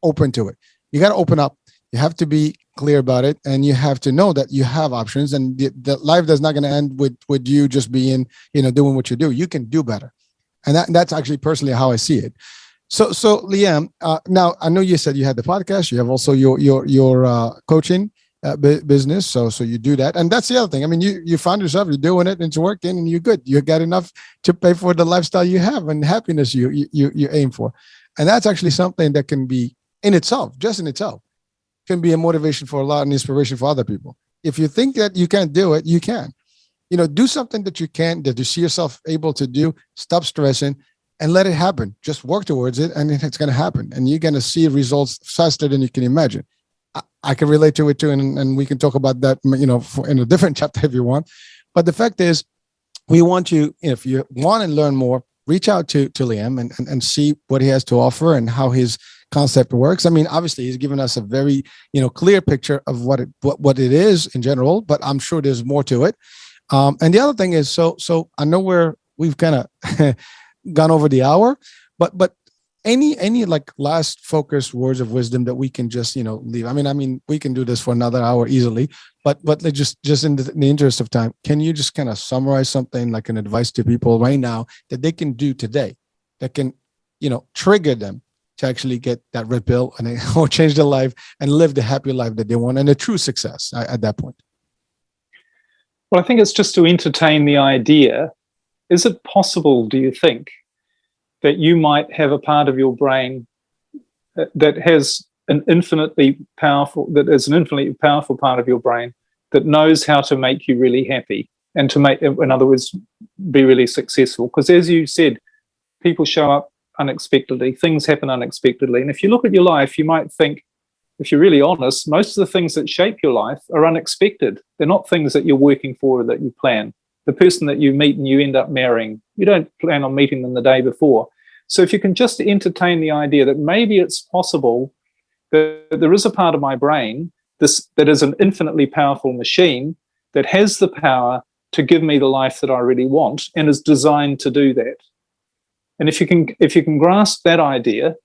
open to it. You got to open up. You have to be clear about it, and you have to know that you have options, and the life is not going to end with you just being, you know, doing what you do. You can do better, and that's actually personally how I see it. So Liam, now I know you said you had the podcast. You have also your coaching business. So you do that, and that's the other thing. I mean, you found yourself, you're doing it, and it's working, and you're good. You got enough to pay for the lifestyle you have and happiness you aim for, and that's actually something that can be in itself, can be a motivation for a lot and inspiration for other people. If you think that you can't do it, you can. You know, do something that you can, that you see yourself able to do. Stop stressing and let it happen. Just work towards it, and it's going to happen. And you're going to see results faster than you can imagine. I can relate to it too, and we can talk about that, you know, in a different chapter if you want. But the fact is, we want you, if you want to learn more, reach out to Liam and see what he has to offer and how his concept works. I mean, obviously, he's given us a very, you know, clear picture of what it is in general, but I'm sure there's more to it. And the other thing is, so I know we've kind of gone over the hour, but any like last focused words of wisdom that we can just, you know, leave. I mean, we can do this for another hour easily, but just in the interest of time, can you just kind of summarize something like an advice to people right now that they can do today that can, you know, trigger them to actually get that red pill or change their life and live the happy life that they want and a true success at that point? Well, I think it's just to entertain the idea. Is it possible, do you think, that you might have a part of your brain that is an infinitely powerful part of your brain that knows how to make you really happy and to make, in other words, be really successful? Because as you said, people show up unexpectedly, things happen unexpectedly. And if you look at your life, you might think, if you're really honest, most of the things that shape your life are unexpected. They're not things that you're working for or that you plan. The person that you meet and you end up marrying, you don't plan on meeting them the day before. So if you can just entertain the idea that maybe it's possible that there is a part of my brain that is an infinitely powerful machine that has the power to give me the life that I really want and is designed to do that. And if you can grasp that idea,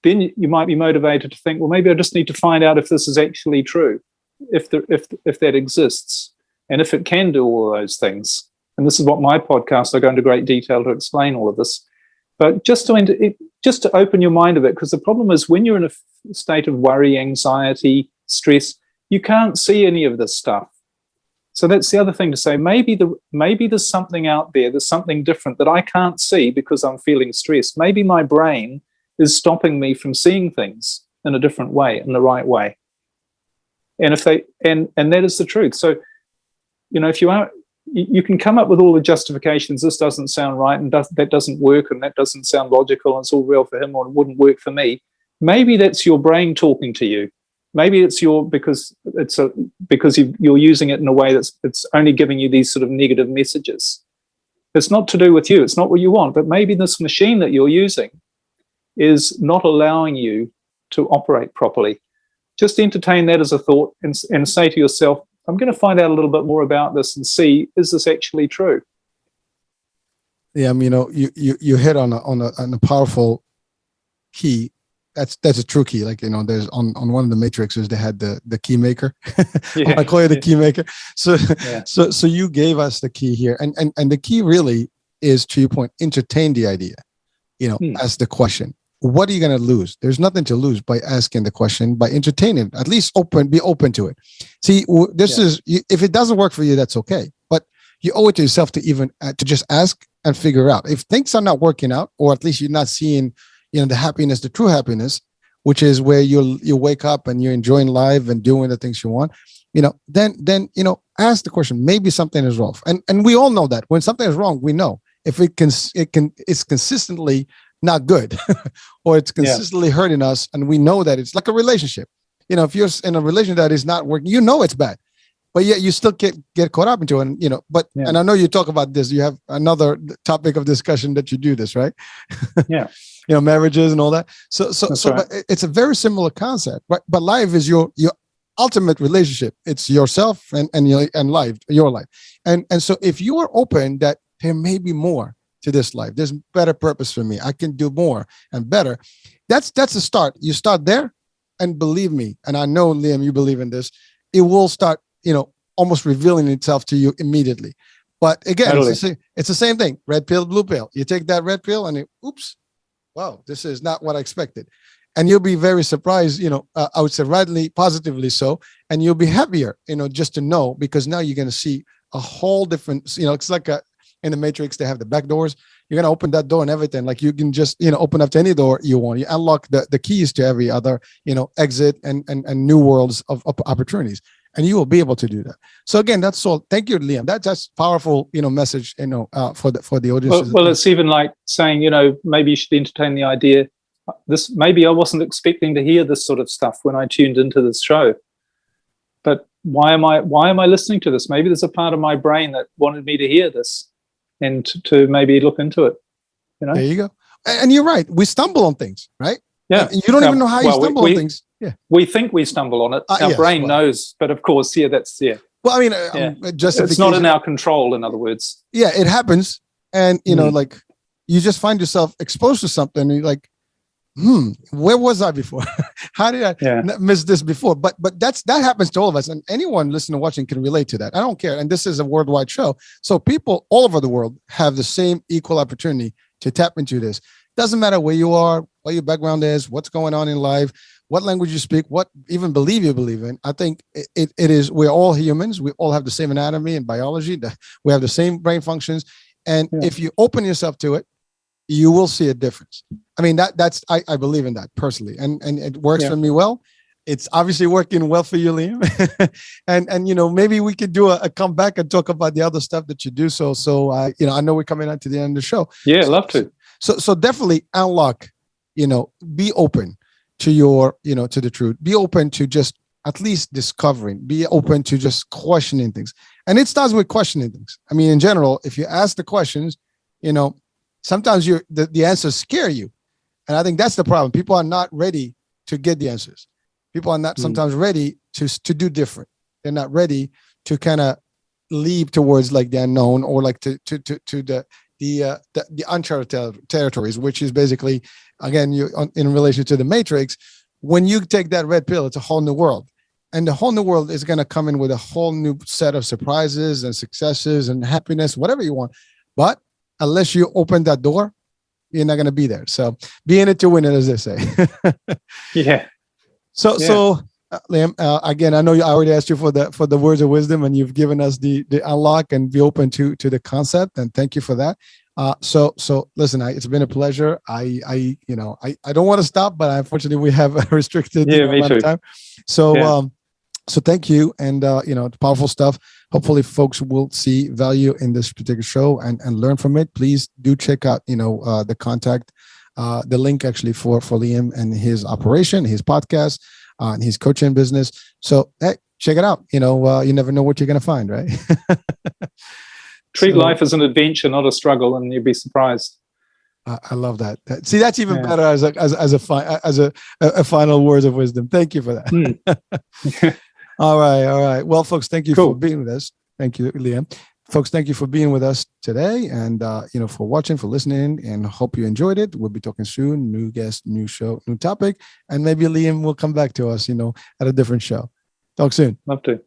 then you might be motivated to think, well, maybe I just need to find out if this is actually true, if that exists, and if it can do all those things. And this is what my podcast, I go into great detail to explain all of this. But just to open your mind a bit, because the problem is when you're in a state of worry, anxiety, stress, you can't see any of this stuff. So that's the other thing to say. Maybe there's something out there, there's something different that I can't see because I'm feeling stressed. Maybe my brain is stopping me from seeing things in a different way, in the right way. And and that is the truth. So, you know, you can come up with all the justifications. This doesn't sound right, and that doesn't work, and that doesn't sound logical, and it's all real for him, or it wouldn't work for me. Maybe that's your brain talking to you. Maybe it's because you're using it in a way it's only giving you these sort of negative messages. It's not to do with you. It's not what you want. But maybe this machine that you're using is not allowing you to operate properly. Just entertain that as a thought and say to yourself, I'm going to find out a little bit more about this and see, is this actually true? Yeah, I mean, you know, you hit on a powerful key. That's a true key. Like, you know, there's on one of the matrices they had the key maker. Yeah, I call it the key maker. So you gave us the key here, and the key really is, to your point, entertain the idea. Ask the question. What are you going to lose? There's nothing to lose by asking the question, by entertaining it. At least be open to it. See, if it doesn't work for you, that's okay. But you owe it to yourself to even to just ask and figure out. If things are not working out, or at least you're not seeing, the happiness, the true happiness, which is where you wake up and you're enjoying life and doing the things you want, then ask the question. Maybe something is wrong, and we all know that when something is wrong, we know if it's consistently not good, or it's consistently hurting us, and we know that it's like a relationship. If you're in a relationship that is not working, it's bad, but yet you still get caught up into it. And I know you talk about this. You have another topic of discussion that you do this, right? Yeah. Marriages and all that. So right. But it's a very similar concept, right? But life is your ultimate relationship. It's yourself and life, your life. And so if you are open that there may be more to this life, there's better purpose for me, I can do more and better. That's a start. You start there, and believe me, and I know, Liam, you believe in this, it will start, almost revealing itself to you immediately. But again, it's the same thing. Red pill, blue pill. You take that red pill and oops, wow, this is not what I expected. And you'll be very surprised, I would say rightly, positively so. And you'll be happier, just to know, because now you're going to see a whole different, it's like in the Matrix, they have the back doors. You're going to open that door and everything. Like you can just, open up to any door you want. You unlock the keys to every other, exit and new worlds of opportunities. And you will be able to do that. So again, that's all. Thank you, Liam. That's powerful, message, for the audience. Well, it's even like saying, maybe you should entertain the idea. Maybe I wasn't expecting to hear this sort of stuff when I tuned into this show. But why am I listening to this? Maybe there's a part of my brain that wanted me to hear this, and to maybe look into it. There you go. And you're right. We stumble on things, right? Yeah. You don't even know how you stumble on things. Yeah. We think we stumble on it. Our brain knows, but of course, Well, I mean, it's not in our control. In other words. Yeah, it happens, and like you just find yourself exposed to something, and you're like, where was I before? How did I miss this before? But that happens to all of us, and anyone listening or watching can relate to that. I don't care. And this is a worldwide show, so people all over the world have the same equal opportunity to tap into this. Doesn't matter where you are, what your background is, what's going on in life, what language you speak, what even believe you believe in. I think it is, we're all humans. We all have the same anatomy and biology. We have the same brain functions. And if you open yourself to it, you will see a difference. I mean, I believe in that personally. And it works for me well. It's obviously working well for you, Liam. and maybe we could do a comeback and talk about the other stuff that you do. So I know we're coming on to the end of the show. Yeah, love to. So definitely unlock, be open to your, to the truth. Be open to just at least discovering. Be open to just questioning things. And it starts with questioning things. I mean, in general, if you ask the questions, sometimes the answers scare you. And I think that's the problem. People are not ready to get the answers. People are not sometimes ready to do different. They're not ready to kind of leap towards like the unknown, or like to the uncharted territories, which is basically, again, in relation to the Matrix. When you take that red pill, it's a whole new world, and the whole new world is going to come in with a whole new set of surprises and successes and happiness, whatever you want. But unless you open that door, you're not going to be there. So be in it to win it, as they say. Yeah. So Liam, again, I know I already asked you for the words of wisdom, and you've given us the unlock and be open to the concept, and thank you for that. So listen, it's been a pleasure. I don't want to stop, but unfortunately we have a restricted amount of time. So thank you, and powerful stuff. Hopefully folks will see value in this particular show and learn from it. Please do check out the contact, the link actually for Liam and his operation, his podcast, and his coaching business. So hey, check it out. You never know what you're going to find, right? Treat life as an adventure, not a struggle, and you'd be surprised. I love that. See, that's even better as a final words of wisdom. Thank you for that. All right. Well, folks, thank you for being with us. Thank you, Liam. Folks, thank you for being with us today, and for watching, for listening, and hope you enjoyed it. We'll be talking soon. New guest, new show, new topic, and maybe Liam will come back to us, at a different show. Talk soon. Love to.